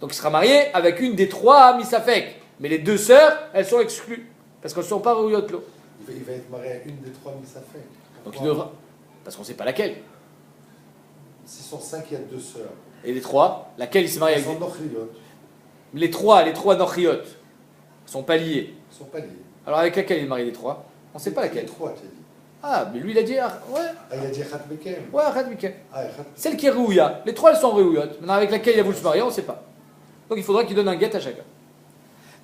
Donc il sera marié avec une des 3 misafek. Mais les 2 sœurs, elles sont exclues. Parce qu'elles ne sont pas rouyot-lo. Il va être marié à une des 3 misafek. Donc il devra. Parce qu'on ne sait pas laquelle. S'ils sont 5, il y a 2 sœurs. Et les 3, laquelle il s'est marié Ils avec sont nochriot. les 3 nochiot sont pas liés. Ils sont pas liés. Alors avec laquelle il est marié les 3? On ne sait pas laquelle. Les 3, tu as dit. Ah, mais lui il a dit. Ah, ouais. Ah, il a dit Khat Bekem. Ouais, arrête, Mikel. Ah, Khat Celle qui est rouya. Les 3 elles sont rouyot. Maintenant avec laquelle il a voulu se marier, on ne sait pas. Donc il faudra qu'il donne un guet à chacun.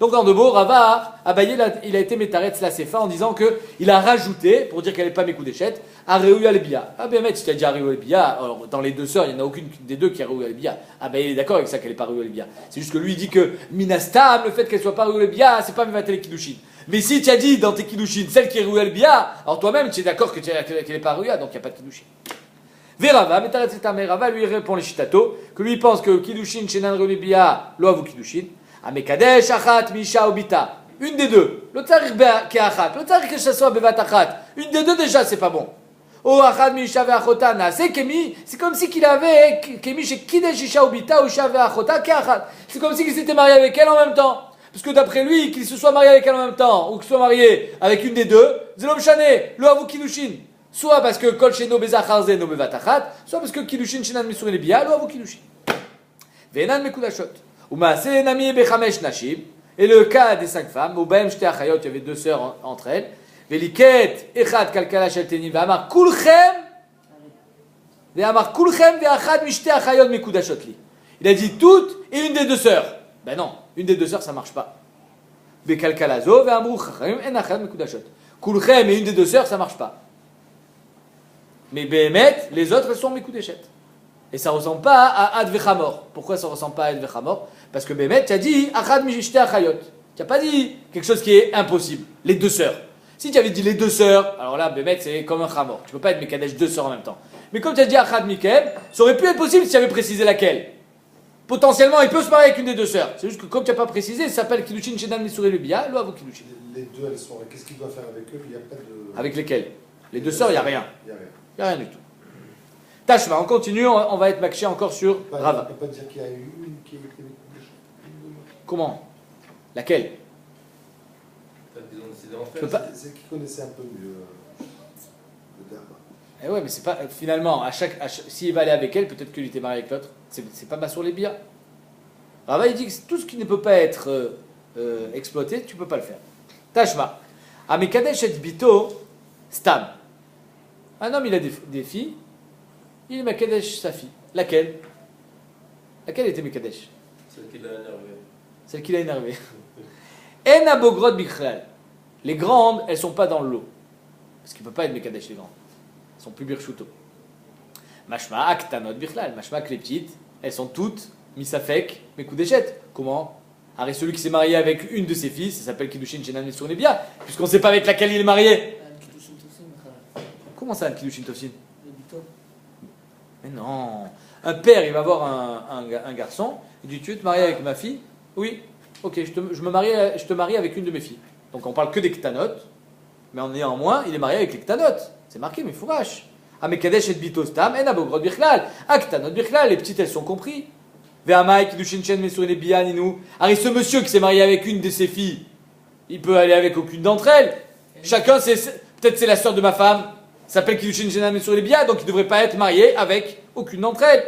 Donc en de mots, Rava, Abaye, il a été métaretz la Sefa en disant qu'il a rajouté, pour dire qu'elle n'est pas mes coups d'échette, Areuya le bia. Ah ben mec, si tu as dit Areuya le bia, alors dans les 2 sœurs, il n'y en a aucune des 2 qui est Areuya le bia. Abaye est d'accord avec ça qu'elle n'est pas Areuya le bia. C'est juste que lui il dit que Minastam, le fait qu'elle soit pas Areuya le bia, c'est pas Mivatel Kiddushin. Mais si tu as dit dans tes Kiddushin, celle qui est Areuya le bia, alors toi-même tu es d'accord qu'elle n'est pas Areuya, donc il n'y a pas de Kiddushin. Verava, Metaretz et Rava lui répond les Shitato, que lui pense que Kiddushin, Shenan Bia, lo avu Kiddushin. Amekadesh, Achat, Misha, Obita. Une des 2. Le tzarik qui est Achat. Le tzarik que ça soit Bevat Achat. Une des 2 déjà, c'est pas bon. Oh, Achat, Misha, Veachotana. C'est Kemi. C'est comme si qu'il avait Kemi chez Kidesh, Isha, Obita, ou Isha, Veachota, qui est Achat. C'est comme si qu'il s'était marié avec elle en même temps. Parce que d'après lui, qu'il se soit marié avec elle en même temps, ou qu'il soit marié avec une des 2, Zelom Shane, lo avu Kiddushin. Soit parce que Kol Sheno Bezachar Zeno Bevatachat, soit parce que Kiddushin Shenan Misurin le Bia, lo avu Kiddushin. Ve'enan Mekudashot. Ou Maaseh Nami Bechamesh Nashim. Et le cas des 5 femmes, ou Baem Shte Achayot, il y avait 2 sœurs entre elles. Veliket Echad Kalkala Shel Tenim Ve'amar Kulchem. Ve'amar Kulchem Ve'achad Mishte Achayot Mekudashot li. Il a dit toutes et une des 2 sœurs. Ben non, une des 2 sœurs ça marche pas. Bekalkalazo Ve'amru Chachamim En Achad Mekudashot. Kulchem et une des 2 sœurs ça marche pas. Mais Behemet, les autres, elles sont mes coups d'échette. Et ça ne ressemble pas à Advechamor. Pourquoi ça ne ressemble pas à Advechamor? Parce que Behemet, tu as dit Achad Mishte Achayot. Tu n'as pas dit quelque chose qui est impossible. Les 2 sœurs. Si tu avais dit les 2 sœurs, alors là, Behemet, c'est comme un Chamor. Tu ne peux pas être Mekadesh 2 sœurs en même temps. Mais comme tu as dit Achad Mikem, ça aurait pu être possible si tu avais précisé laquelle. Potentiellement, il peut se marier avec une des 2 sœurs. C'est juste que comme tu n'as pas précisé, ça s'appelle Kiddushin Shenan Misurin le Bia, lo avu Kiddushin. Les 2, elles sont. Qu'est-ce qu'il doit faire avec eux? Il n'y a pas de. Avec lesquelles? Les 2 sœurs, il n'y a rien. Il n'y a rien. Il n'y a rien du tout. Tashma, on continue, on va être maxé encore sur On Rava. ne peut pas dire qu'il y a eu une qui a été Mekoudesh. Comment? Laquelle? Peut-être qu'ils ont décidé en Je fait. peux pas- C'est qui connaissait un peu mieux le terme. Eh ouais, mais c'est pas. Finalement, s'il va aller avec elle, peut-être qu'il était marié avec l'autre. C'est pas sur les biens. Rava, il dit que tout ce qui ne peut pas être exploité, tu peux pas le faire. Tashma. Amekadesh et bito, stam. Un homme, il a des filles. Il est Mekadesh sa fille. Laquelle? Laquelle était Mekadesh? Celle qui l'a énervé. Celle qui l'a énervé. En abogrod bichrel. Les grandes, elles sont pas dans le lot. Parce qu'il ne peut pas être Mekadesh, les grandes. Elles sont plus birchuto. Mashma aktanot bichlal. Mashma que les petites, elles sont toutes misafek, mekudeshet. Comment? Arrête, celui qui s'est marié avec une de ses filles, ça s'appelle Kiddushin Shenan Nesur Nebia, puisqu'on ne sait pas avec laquelle il est marié. קידושין תופסים בכלל. Comment ça, un Kiddushin Tofsin? זה ביתו. Mais non. Un père, il va voir un garçon, il dit: tu veux te marier avec ma fille? Oui. Ok, je te marie avec une de mes filles. Donc on parle que des ktanot, mais en néanmoins, il est marié avec les ktanot. C'est marqué, mais fourrache. Ah, mais kadesh et bito stam, en abogrod bichlal. Ah, ktanot bichlal, les petites, elles sont compris. Ve'amai kiddushin shen mesurin biyan inu. Arrête, ce monsieur qui s'est marié avec une de ses filles, il peut aller avec aucune d'entre elles. Chacun, peut-être c'est la sœur de ma femme, s'appelle kiddushin shenan mesurin biyan, donc il ne devrait pas être marié avec aucune d'entre elles.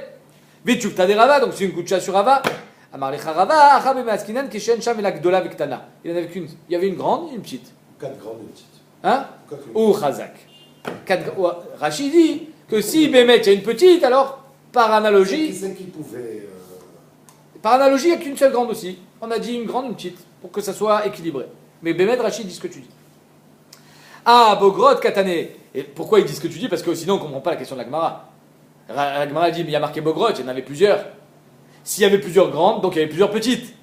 Ve'tchuvta de Rava, donc c'est une kutsha sur Rava. Amarlecha Rava, achabe maskinan kishen sham elak dola vektana. Il y avait une grande et une petite. 4 grandes et une petite. Hein? Quatre Ou chazak. Rachid dit que si Bémet il y a une petite, alors par analogie, Celle qui pouvait. il n'y a qu'une seule grande aussi. On a dit une grande, une petite, pour que ça soit équilibré. Mais Bémet, Rachid dit ce que tu dis. Ah, Bogrod, Katane. Et pourquoi il dit ce que tu dis? Parce que sinon on ne comprend pas la question de la Gemara. La Gemara dit, mais il y a marqué Bogrod, il y en avait plusieurs. S'il y avait plusieurs grandes, donc il y avait plusieurs petites.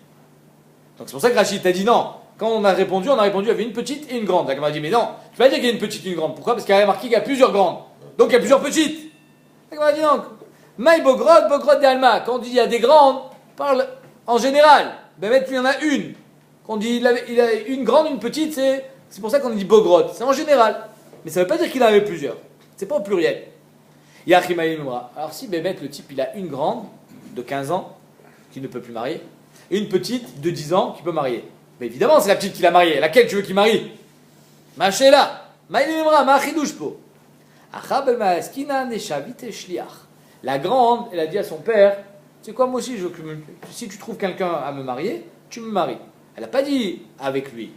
Donc c'est pour ça que Rachid t'a dit non. Quand on a répondu, il y avait une petite et une grande. La Gemara dit, mais non, tu vas dire qu'il y a une petite et une grande. Pourquoi? Parce qu'il y a marqué qu'il y a plusieurs grandes. Donc il y a plusieurs petites. La Gemara dit non. Maï Bogrod, Bogrod de Alma. Quand on dit il y a des grandes, on parle en général. Bémet, il y en a une. Quand on dit il a une grande, une petite, c'est pour ça qu'on dit Bogrod. C'est en général. Mais ça ne veut pas dire qu'il en avait plusieurs. C'est pas au pluriel. Yachimaï Mimra. Alors si Bémet, le type, il a une grande de 15 ans, qui ne peut plus marier, et une petite de 10 ans qui peut marier. Mais évidemment, c'est la petite qui l'a mariée. Laquelle tu veux qu'il marie? Machela. Maïlimra, Machidouchpo. La grande, elle a dit à son père: c'est quoi, moi aussi, si tu trouves quelqu'un à me marier, tu me maries. Elle n'a pas dit avec lui.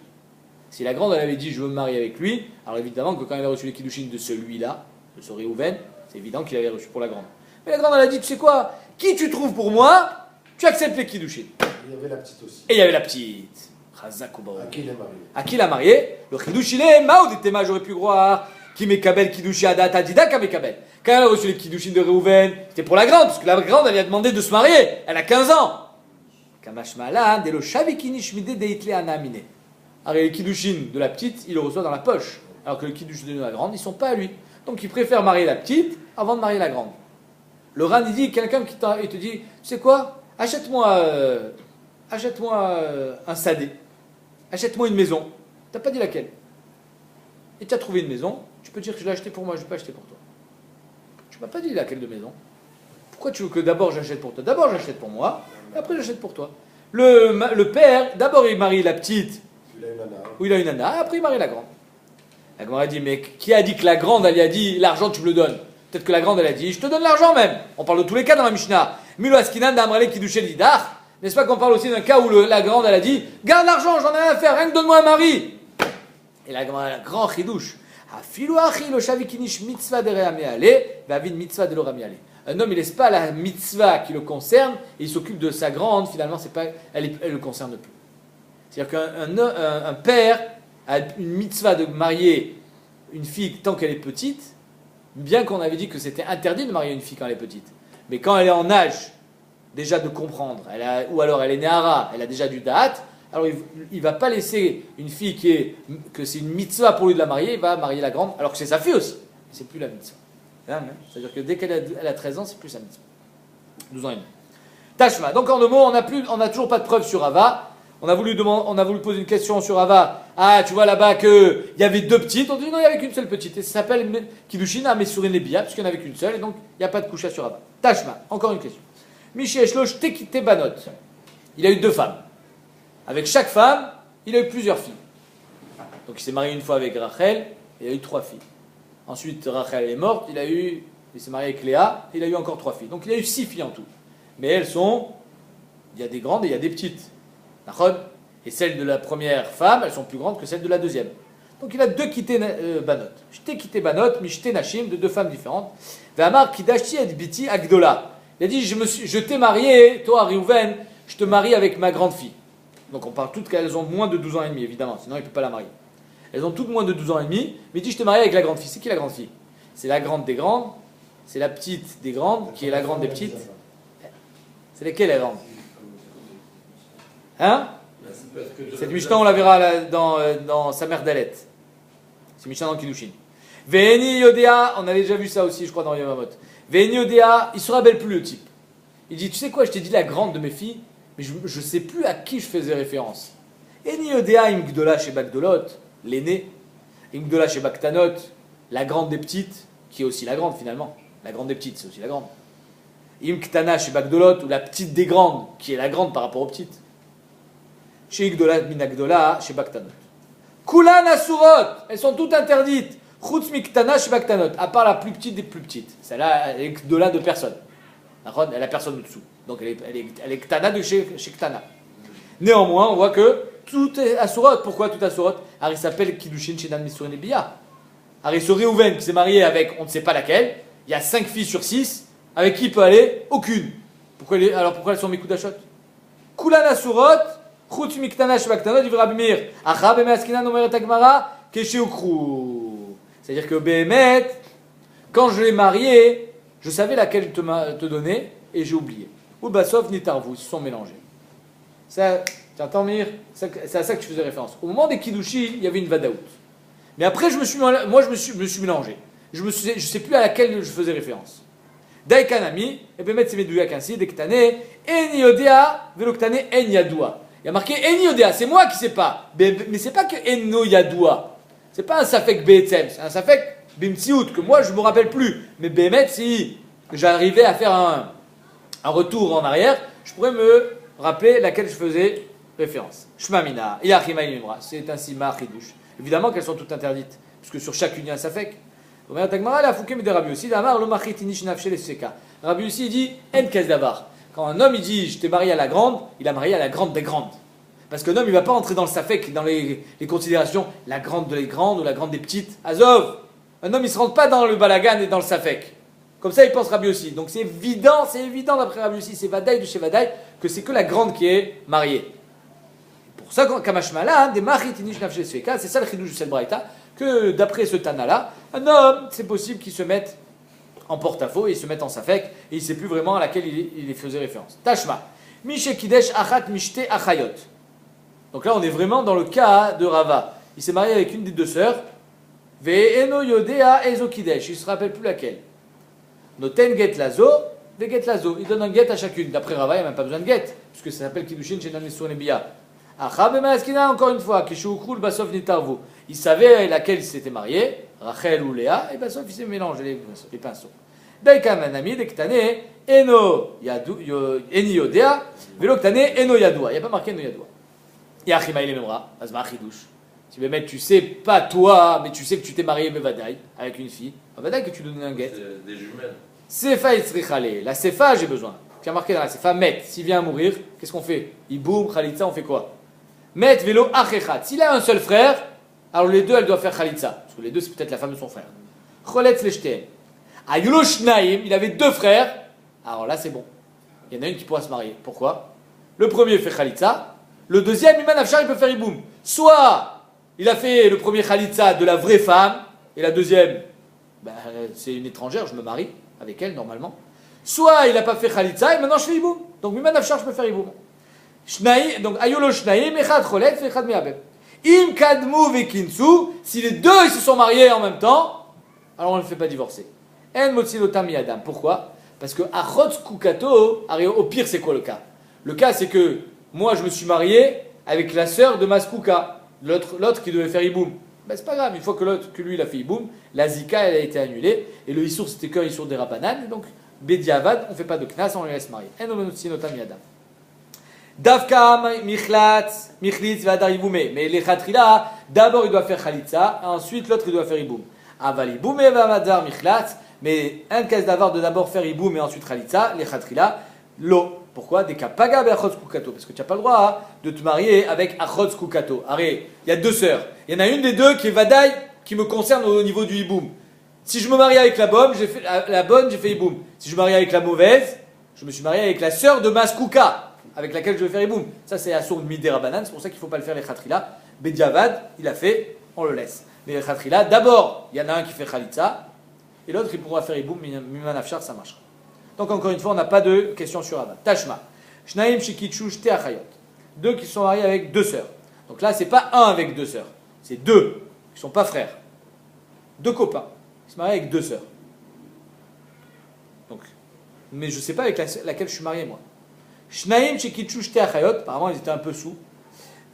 Si la grande, elle avait dit je veux me marier avec lui, alors évidemment que quand elle a reçu les kiddushin de celui-là, de ce Réhouven, c'est évident qu'il avait reçu pour la grande. Mais la grande, elle a dit: tu sais quoi, qui tu trouves pour moi, tu acceptes les kiddushin. Il y avait la petite aussi. Et il y avait la petite. Chazak ou À qui il est marié? à qui l'a marié? Le chidouch il est Maoud et Tema, j'aurais pu croire. Qui mekabel kidouchi adat adida ka mekabel. Quand elle a reçu les kiddushin de Réhouven, c'était pour la grande, parce que la grande elle lui a demandé de se marier. Elle a 15 ans. Kamash malan de lo shavikini shmide de itle anamine. Alors les kiddushin de la petite, il le reçoit dans la poche. Alors que les kiddushin de la grande, ils sont pas à lui. Donc il préfère marier la petite avant de marier la grande. Le Ran il dit, quelqu'un qui te dit, tu sais quoi, achète-moi un sadé. Achète-moi une maison. T'as pas dit laquelle. Et tu as trouvé une maison, tu peux dire que je l'ai acheté pour moi, je ne l'ai pas acheté pour toi. Tu m'as pas dit laquelle de maison. Pourquoi tu veux que d'abord j'achète pour toi? D'abord j'achète pour moi, et après j'achète pour toi. Le père, d'abord il marie la petite, Il a une nana. où il a une nana, et après il marie la grande. La grande a dit, mais qui a dit que la grande, elle lui a dit, l'argent tu me le donnes? Peut-être que la grande, elle a dit, je te donne l'argent même. On parle de tous les cas dans la Mishnah. Milo askinan d'amrele kidushe lidar. N'est-ce pas qu'on parle aussi d'un cas où la grande, elle a dit, garde l'argent, j'en ai rien à faire, rien que donne-moi un mari. Et la grande chidouche, un homme, il laisse pas la mitzvah qui le concerne, et il s'occupe de sa grande, finalement, c'est pas, elle le concerne plus. C'est-à-dire qu'un père a une mitzvah de marier une fille tant qu'elle est petite, bien qu'on avait dit que c'était interdit de marier une fille quand elle est petite. Mais quand elle est en âge déjà de comprendre, ou alors elle est néhara, elle a déjà du date, alors il ne va pas laisser une fille que c'est une mitzvah pour lui de la marier, il va marier la grande, alors que c'est sa fille aussi. C'est plus la mitzvah. C'est-à-dire que dès qu'elle a 13 ans, c'est plus sa mitzvah. 12 ans et demi. Tashma. Donc en deux mots, on n'a toujours pas de preuve sur Rava. On a voulu poser une question sur Rava. Ah, tu vois là-bas qu'il y avait 2 petites. On dit non, il n'y avait qu'une seule petite. Et ça s'appelle Kiddushin à Mesurin Lebia, puisqu'il n'y en avait qu'une seule. Et donc, il n'y a pas de coucha sur Rava. Tashma, encore une question. Misheshlosh Tekite Banot. Il a eu 2 femmes. Avec chaque femme, il a eu plusieurs filles. Donc, il s'est marié une fois avec Rachel. Il a eu 3 filles. Ensuite, Rachel est morte. Il s'est marié avec Léa. Il a eu encore 3 filles. Donc, il a eu 6 filles en tout. Mais elles sont. Il y a des grandes et il y a des petites. Et celles de la première femme, elles sont plus grandes que celles de la deuxième. Donc il a 2 quittés banot. J't'ai quitté banot, mais j't'ai nashim, de 2 femmes différentes. V'amar kidashti et biti agdola. Il a dit, je t'ai marié, toi Réhouven, je te marie avec ma grande fille. Donc on parle toutes qu'elles ont moins de 12 ans et demi, évidemment, sinon il ne peut pas la marier. Elles ont toutes moins de 12 ans et demi, mais il dit, je t'ai marié avec la grande fille. C'est qui la grande fille? C'est la grande des grandes, c'est la petite des grandes, qui est la grande des petites. C'est lesquelles les grandes? Hein? Cette Mishnah, on la verra dans sa mère Dalet. C'est Mishnah dans Kiddushin. Veni Yodea, on avait déjà vu ça aussi, je crois, dans Yomamot. Veni Yodea, il se rappelle plus le type. Il dit, tu sais quoi, je t'ai dit la grande de mes filles, mais je ne sais plus à qui je faisais référence. Eni Yodea, Imgdola chez Bagdolot, l'aîné. Imgdola chez Baktanot, la grande des petites, qui est aussi la grande finalement. La grande des petites, c'est aussi la grande. Imktana chez Bagdolot, ou la petite des grandes, qui est la grande par rapport aux petites. Chez Igdola Minagdola, chez Baktanot. Kulan Asurot, elles sont toutes interdites. Chutz Miktana chez Baktanot, à part la plus petite des plus petites. Celle-là, elle est Gdola de personne. Elle a personne au-dessous. Donc elle est Ktana de chez Ktana. Néanmoins, on voit que tout est Asurot. Pourquoi tout Asurot? Alors il s'appelle Kiddushin chez Dan Misurin Biya. Alors ce Réhouven qui s'est marié avec on ne sait pas laquelle, il y a 5 filles sur 6, avec qui il peut aller? Aucune. Pourquoi elles sont Mikudashot? Kulan Asurot. C'est-à-dire que Behemet, quand je l'ai marié, je savais laquelle te donner et j'ai oublié. Ou Basov ni Tarvou, ils se sont mélangés. Ça, tu entends, Mir? C'est à ça que tu faisais référence. Au moment des Kiddushi, il y avait une Vadaout. Mais après, je me suis mélangé. Je ne sais plus à laquelle je faisais référence. Daikanami, et Behemet c'est Medouyak ainsi, Dektane, En Yodea, Veloktane, En Yadoua. Il y a marqué Eni Yodea, c'est moi qui ne sais pas. Mais c'est pas que Eno Yadoua. C'est pas un Safek Be'etzem, c'est un Safek Bimtsiout, que moi je ne me rappelle plus. Mais Behemet, si j'arrivais à faire un retour en arrière, je pourrais me rappeler laquelle je faisais référence. Shmamina, Yachima Imra, c'est un Sima Chidush. Évidemment qu'elles sont toutes interdites, puisque sur chacune il y a un Safek. Rabbi aussi il dit En Kesdavar. Quand un homme il dit je t'ai marié à la grande, il a marié à la grande des grandes. Parce qu'un homme il ne va pas entrer dans le safek, dans les considérations, la grande des grandes ou la grande des petites. Azov, un homme il ne se rentre pas dans le balagan et dans le safek. Comme ça il pense Rabbi aussi. Donc c'est évident d'après Rabbi aussi, c'est Vadaï de chez Vadaï, que c'est que la grande qui est mariée. Pour ça, Kamashmala, des Machitinish Nafshe Sveka, c'est ça le chidouche de cette braïta, que d'après ce Tana-là, un homme, c'est possible qu'il se mette en porte-à-faux et ils se mettent en safek et il ne sait plus vraiment à laquelle il faisait référence. Tashma. Mishe Kidesh Achat Mishte Achayot. Donc là, on est vraiment dans le cas de Rava. Il s'est marié avec une des 2 sœurs. Ve'eno Yodea Ezo Kidesh. Il ne se rappelle plus laquelle. Noten Get Lazo, Ve Get Lazo. Il donne un get à chacune. D'après Rava, il n'y a même pas besoin de get, puisque ça s'appelle Kiddushin chez Nanisur Nebiya. Acha Bemaskina, encore une fois, Kishukrul Basov Nitarvu. Il savait laquelle il s'était marié. Rachel ou Léa, et ben sauf il s'est mélangé les pinceaux. Daikam anami dektane eno eni yodea veloktane eno yadoua. Il n'y a pas marqué eno yadoua. Yachima il est memra, azma chidouche. Si ben tu sais pas toi, mais tu sais que tu t'es marié bevadaï avec une fille, bevadaï que tu donnes un guet. C'est des jumelles. Sefa itzrichale. La sefa j'ai besoin. Tu as marqué dans la sefa met. S'il vient à mourir, qu'est-ce qu'on fait? Iboum khalitza, on fait quoi? Met velo achechat. S'il a un seul frère, alors les 2 elles doivent faire khalitza. Parce que les 2 c'est peut-être la femme de son frère. Choletz leshtem. Ayulo shnaim, il avait 2 frères. Alors là c'est bon. Il y en a une qui pourra se marier. Pourquoi? Le premier fait khalitza. Le deuxième, Iman Afshar, il peut faire iboum. Soit il a fait le premier khalitza de la vraie femme. Et la deuxième, ben, c'est une étrangère, je me marie avec elle normalement. Soit il n'a pas fait khalitza et maintenant je fais iboum. Donc Iman Afshar, je peux faire iboum. Donc Ayulo shnaim, echad choletz, echad me'abem. Im kadmu vekinsu, si les 2 ils se sont mariés en même temps, alors on ne le fait pas divorcer. En motzilotam yadam. Pourquoi? Parce que achot kukato, au pire c'est quoi le cas? Le cas c'est que moi je me suis marié avec la sœur de Maskouka, l'autre qui devait faire Iboum. Ben, c'est pas grave, une fois que lui il a fait Iboum, la Zika elle a été annulée, et le Issour c'était qu'un Issour des Rabbanan, donc Bediavad, on ne fait pas de Knas, on les laisse marier. Davka Michlitz Vadar Iboumé. Mais les Khatrila, d'abord il doit faire Khalitza, ensuite l'autre il doit faire Iboum. Aval Iboumé Vadar Michlatz, mais un cas d'avoir de d'abord faire Iboum et ensuite Khalitza, les Khatrila, l'eau. Pourquoi? Des cas Paga Be'achotz Kukato. Parce que tu n'as pas le droit de te marier avec Achotz Kukato. Arrête, il y a deux sœurs. Il y en a une des deux qui est Vadaï, qui me concerne au niveau du Iboum. Si je me marie avec la bonne, j'ai fait Iboum. Si je me marie avec la mauvaise, je me suis marié avec la sœur de Maskouka, avec laquelle je vais faire Iboum. Ça, c'est la source de Midé Rabanan, c'est pour ça qu'il ne faut pas le faire les Khatrila. Bediavad, il a fait, on le laisse. Les Khatrila, d'abord, il y en a un qui fait Khalitza, et l'autre, il pourra faire Iboum, Mimanafchar, ça marchera. Donc, encore une fois, on n'a pas de question sur Abba. Tashma. Shnaim Shikitshu Shte Achayot. Deux qui sont mariés avec deux sœurs. Donc là, c'est pas un avec deux sœurs, c'est deux qui ne sont pas frères. Deux copains qui se marient avec deux sœurs. Donc, mais je ne sais pas avec laquelle je suis marié, moi. Shnaim Shikitshu Shte Achayot. Apparemment, ils étaient un peu sous.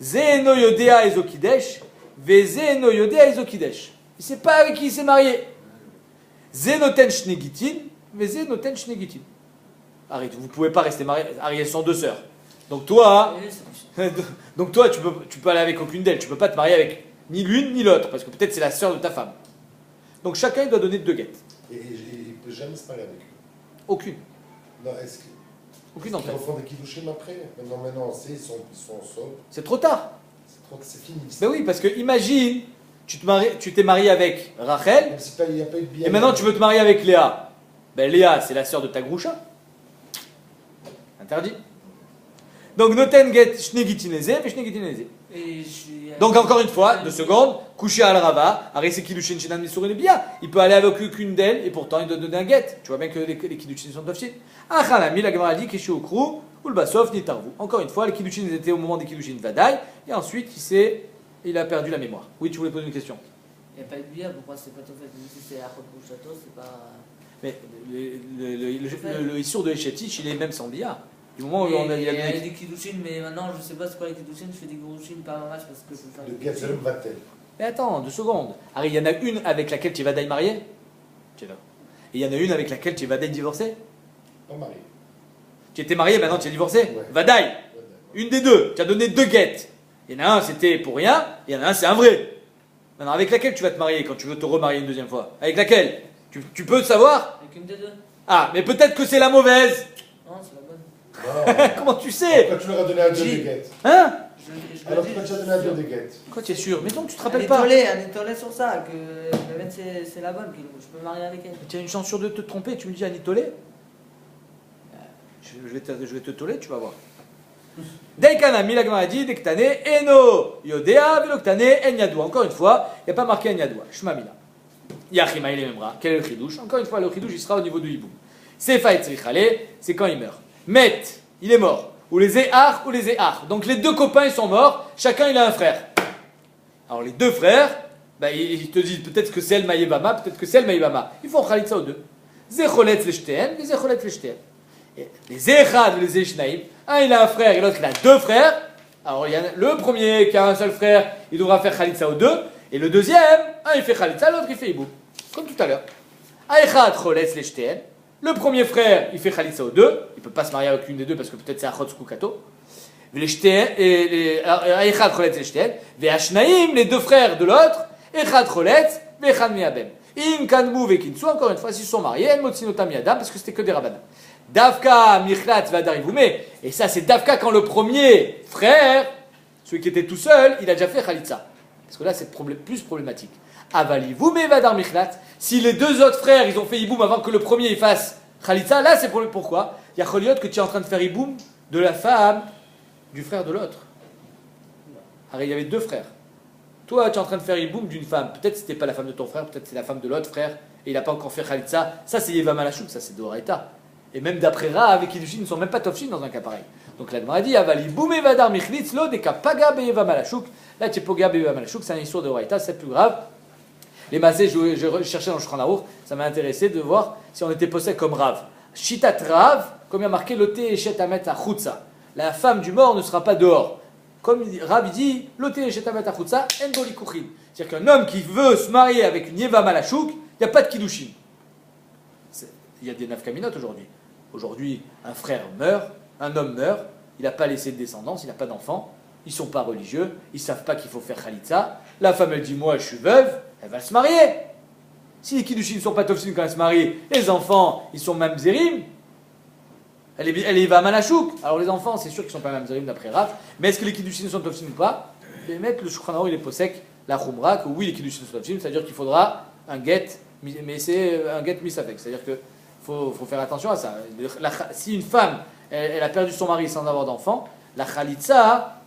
Zeno Yodea Ezokidesh. Vezeno Yodea Ezokidesh. Il ne sait pas avec qui il s'est marié. Zenoten Shnegitin. Vezenoten Shnegitin. Arrête, vous ne pouvez pas rester mariés. Arrête, elles sont deux sœurs. Donc toi, tu peux aller avec aucune d'elles. Tu ne peux pas te marier avec ni l'une ni l'autre, parce que peut-être c'est la sœur de ta femme. Donc chacun il doit donner deux guettes. Et il ne peut jamais se marier avec eux. Aucune. Non, est-ce que. Aucune Ils d'entre elles. font des kiddushim après. Maintenant, ils sont sobres. C'est trop tard. C'est fini. Ben oui, parce que imagine, tu t'es marié avec Rachel, Même s'il n'y a pas eu de bien. et maintenant tu veux te marier avec Léa. Ben Léa, c'est la sœur de ta groucha. Interdit. Donc noten get shnegitineze, et shnegitineze. Donc encore une fois, 2 secondes, coucher à Rava, arrêter kiddushin shenan misurin et bien, il peut aller avec aucune d'elles et pourtant il doit donner un get. Tu vois bien que les kiddushin sont tofshin. Achanami, la Gemara dit kishi okru, ou le basov ni tarvu. Encore une fois, les kiddushin étaient au moment des kiddushin vadaï et ensuite il a perdu la mémoire. Oui, tu voulais poser une question. Il n'y a pas de bière, pourquoi c'est pas tout fait? Même si c'est à côté du château, c'est pas. Mais le issour de Echetich, il est même sans billard. Du moment où on a il y a des kiddushin, mais maintenant je sais pas c'est quoi les kiddushin, je fais des kiddushin pas un match parce que je peux faire Le des Gazelle kiddushin. va-t-elle. Mais attends, 2 secondes. Alors, il y en a une avec laquelle tu vas d'ailleurs marié. Tu vas. Et il y en a une avec laquelle tu vas d'ailleurs divorcé. Pas marié. Tu étais marié, maintenant tu es divorcé. Ouais. Vadaï. Ouais, Une des deux. Tu as donné 2 guettes. Il y en a un, c'était pour rien. Il y en a un, c'est un vrai. Maintenant, avec laquelle tu vas te marier quand tu veux te remarier une deuxième fois? Avec laquelle tu peux savoir? Avec une des deux? Ah, mais peut-être que c'est la mauvaise. Non, c'est la bonne. Non. Comment tu sais? Pourquoi tu leur as donné à deux J'ai- des guettes? Hein? Je Alors le tu m'as dis. déjà donné à deux des guettes. Quoi, tu es sûr? Mais donc tu te Elle rappelles est pas. tollée sur ça, que le mec c'est la bonne, je peux me marier avec elle. Tu as une chance sur 2 de te tromper. Tu me dis Anitolé? Je vais te toller, tu vas voir. Daikana, Milagma dit, Dektane, Eno, Yodea, Veloktane, En Encore une fois, il n'y a pas marqué En Yadoua. Shma Mila. Yachima, il est memra. Quel est le chidouche? Encore une fois, le chidouche, il sera au niveau de Hiboum. Sefa et Tzrichale, c'est quand il meurt. Met, il est mort. Ou les Éhar, ou les Éhar. Donc les 2 copains, ils sont morts. Chacun, il a un frère. Alors les 2 frères, bah, ils te disent peut-être que c'est le Maïbama, peut-être que c'est le Maïbama. Ils font Khalitsa aux 2. Zecholet leshteen, et Zecholet leshteen. Les Echad ou les Eshnaïm, un il a un frère et l'autre il a 2 frères. Alors il y a le premier qui a un seul frère, il devra faire Khalitsa aux 2. Et le deuxième, un il fait Khalitsa, l'autre il fait Iboum. Comme tout à l'heure. Aechad cholet leshteen. Le premier frère, il fait Khalitsa aux 2. Il ne peut pas se marier avec une des deux parce que peut-être c'est Achot Kukato. Aechad cholet leshteen. Ve'ashnaïm, les 2 frères de l'autre. Echad cholet, ve'echad miabem. In kanmu ve'kinsu, encore une fois, s'ils sont mariés, en motsinotam yadam, parce que c'était que des rabbins. Davka michlat vadarivume. Et ça, c'est Davka quand le premier frère, celui qui était tout seul, il a déjà fait Khalitsa. Parce que là, c'est plus problématique. Avalivume vadar michlat. Si les 2 autres frères, ils ont fait Iboum avant que le premier il fasse Khalitsa, là, c'est pourquoi? Il y a Choliot que tu es en train de faire Iboum de la femme du frère de l'autre. Alors, il y avait 2 frères. Toi, tu es en train de faire Iboum d'une femme. Peut-être que c'était pas la femme de ton frère, peut-être c'est la femme de l'autre frère, et il n'a pas encore fait Khalitsa. Ça, c'est Yeva Malachouk, ça, c'est Doraita. Et même d'après Ra, avec Kiddushin, ils ne sont même pas Tofshin dans un cas pareil. Donc la Gemara dit Avali Boumé Vadar Michlitz Lo Deka Paga Beyeva Malachouk. Là, tu es Poga Beyeva Malachouk, c'est un histoire de Doraita, c'est plus grave. Les masés, je cherchais dans le Shulchan Aruch, ça m'a intéressé de voir si on était posé comme Rav. Shitat Rav, comme il y a marqué Loté Eshet Amet Achutza. La femme du mort ne sera pas dehors. Comme Rav dit, l'oté shetabat achutza en bo likuchin. C'est-à-dire qu'un homme qui veut se marier avec une yeva malachouk, il n'y a pas de kiddushin. Il y a des nafkaminotes aujourd'hui. Aujourd'hui, un frère meurt, un homme meurt, il n'a pas laissé de descendance, il n'a pas d'enfant, ils ne sont pas religieux, ils ne savent pas qu'il faut faire khalitza. La femme, elle dit, moi, je suis veuve, elle va se marier. Si les kiddushin ne sont pas tofsin quand elle se marie, les enfants, ils sont mamzerim. Elle est va malachouk. Alors les enfants, c'est sûr qu'ils ne sont pas mamzerim d'après Rav, mais est-ce que les kiddushin sont tofsin ou pas? Et mettre le Shulchan Aruch, il est posek, la khumra, que oui, les kiddushin sont tofsin, c'est-à-dire qu'il faudra un get, mais c'est un get misafek, c'est-à-dire que faut faire attention à ça. Si une femme, elle a perdu son mari sans avoir d'enfant, la khalitza,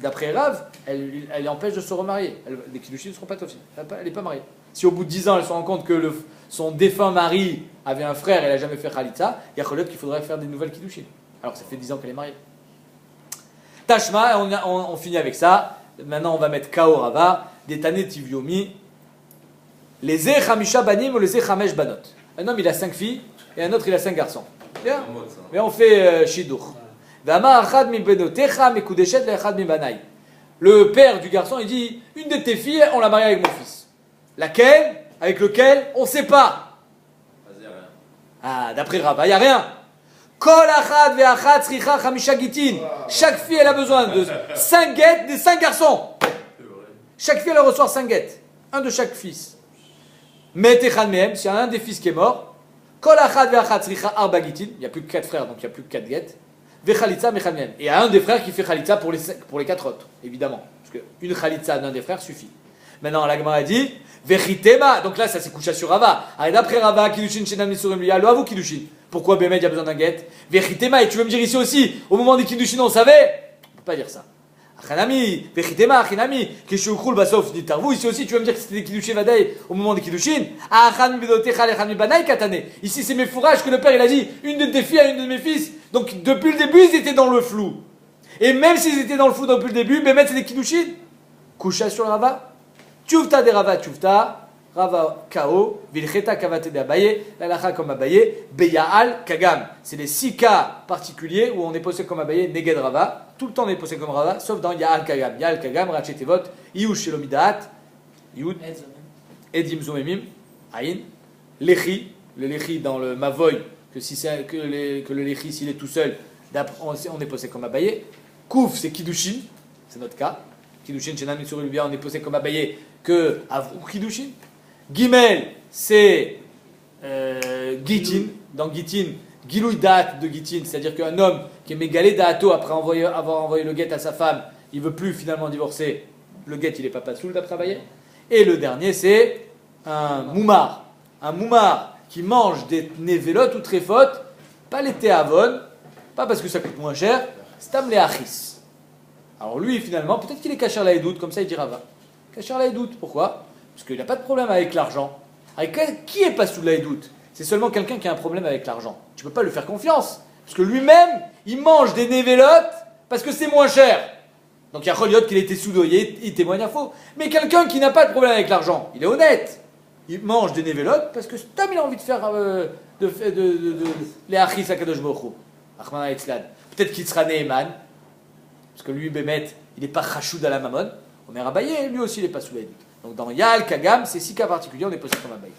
d'après Rav, elle empêche de se remarier. Les kiddushin ne seront pas tofsin. Elle n'est pas mariée. Si au bout de 10 ans, elle se rend compte que son défunt mari avait un frère et elle n'a jamais fait khalitza, il y a qu'il faudrait faire des nouvelles kiddushin. Alors que ça fait 10 ans qu'elle est mariée. Tashma, on finit avec ça. Maintenant, on va mettre Kao Rava, des Tané Tivyomi, les Ze Chamisha Banim ou les Ze Chamesh Banot. Un homme, il a 5 filles et un autre, il a 5 garçons. Bien. Mais on fait Shidur. Le père du garçon, il dit, une de tes filles, on l'a mariée avec mon fils. Laquelle? Avec lequel? On ne sait pas. Ah, d'après Rava, il n'y a rien. Chaque fille, elle a besoin de 5 guettes des 5 garçons. Chaque fille, elle reçoit 5 guettes. Un de chaque fils. Mais s'il y a un des fils qui est mort, il n'y a plus que 4 frères, donc il n'y a plus que 4 guettes. Et il y a un des frères qui fait khalitza pour les 4 autres, évidemment. Parce qu'une khalitza d'un des frères suffit. Maintenant, la Gemara dit, Vechitema, donc là, ça c'est couché sur Rava. Alors d'après Rava, Kiddushin, Shenam, Nisurim, Liya, lo avou Kiddushin. Pourquoi Bémed, il y a besoin d'un guet? Vechitema, et tu veux me dire ici aussi, au moment des Kiddushin, on savait? On ne peut pas dire ça. Achanami, Vechitema, Achanami, Keshukrul, Basof, Nitarvou, ici aussi, tu veux me dire que c'était des Kiddushin Vadaï au moment des Kiddushin? Achanami, Bedotecha, Achanami, Banaï, Katane. Ici, c'est mes fourrages que le père, il a dit, une de tes filles à une de mes fils. Donc, depuis le début, ils étaient dans le flou. Et même s'ils étaient dans le flou depuis le début, Bémed, c'est des Kiddushin. Coucha sur le Rava. Tchoufta de Rava Tchoufta, Rava Kao, Vilcheta Kavate de Abaye, l'alacha comme Abaye, Beyaal Kagam. C'est les 6 cas particuliers où on est posé comme Abaye, Neged Rava. Tout le temps on est posé comme Rava, sauf dans Yaal Kagam. Yaal Kagam, Rachetevot, Iush Shelomidaat, Yud, Edim Zomemim, Aïn, Lechi, le Lechi dans le Mavoy, que le Lechi s'il est tout seul, on est posé comme Abaye. Kouf, c'est Kiddushin, c'est notre cas. Kiddushin, Shenam, Nitsurul, Lubia, on est posé comme Abaye que Avrou Kiddushin. Gimel, c'est Gitin. Dans Gitin, Gilouy Da'at de Gitin, c'est-à-dire qu'un homme qui est mégalé Da'ato après avoir envoyé le guet à sa femme, il ne veut plus finalement divorcer, le guet il n'est pas pasoul d'après Abaye. Et le dernier, c'est un moumar. Un moumar qui mange des nevelot ou tréfot, pas les théavon, pas parce que ça coûte moins cher, stam les achis. Alors lui, finalement, peut-être qu'il est kasher la edout, comme ça il dira va. Kasher la edout, pourquoi? Parce qu'il n'a pas de problème avec l'argent. Avec qui est pas sous la edout? C'est seulement quelqu'un qui a un problème avec l'argent. Tu ne peux pas lui faire confiance. Parce que lui-même, il mange des nevelotes parce que c'est moins cher. Donc il y a Choliot qu'il a été soudoyé, il témoigne à faux. Mais quelqu'un qui n'a pas de problème avec l'argent, il est honnête. Il mange des nevelotes parce que Tom il a envie de faire les achis à Kadosh Baruch Hu. Achmana Etzlad. Peut-être qu'il sera Neeman. Parce que lui, Bémet, il n'est pas chachoud à la mamone. Omer Abaye, lui aussi, il n'est pas sous la edout. Donc dans Yaal Kagam, c'est 6 cas particuliers, on est posé comme Abaye.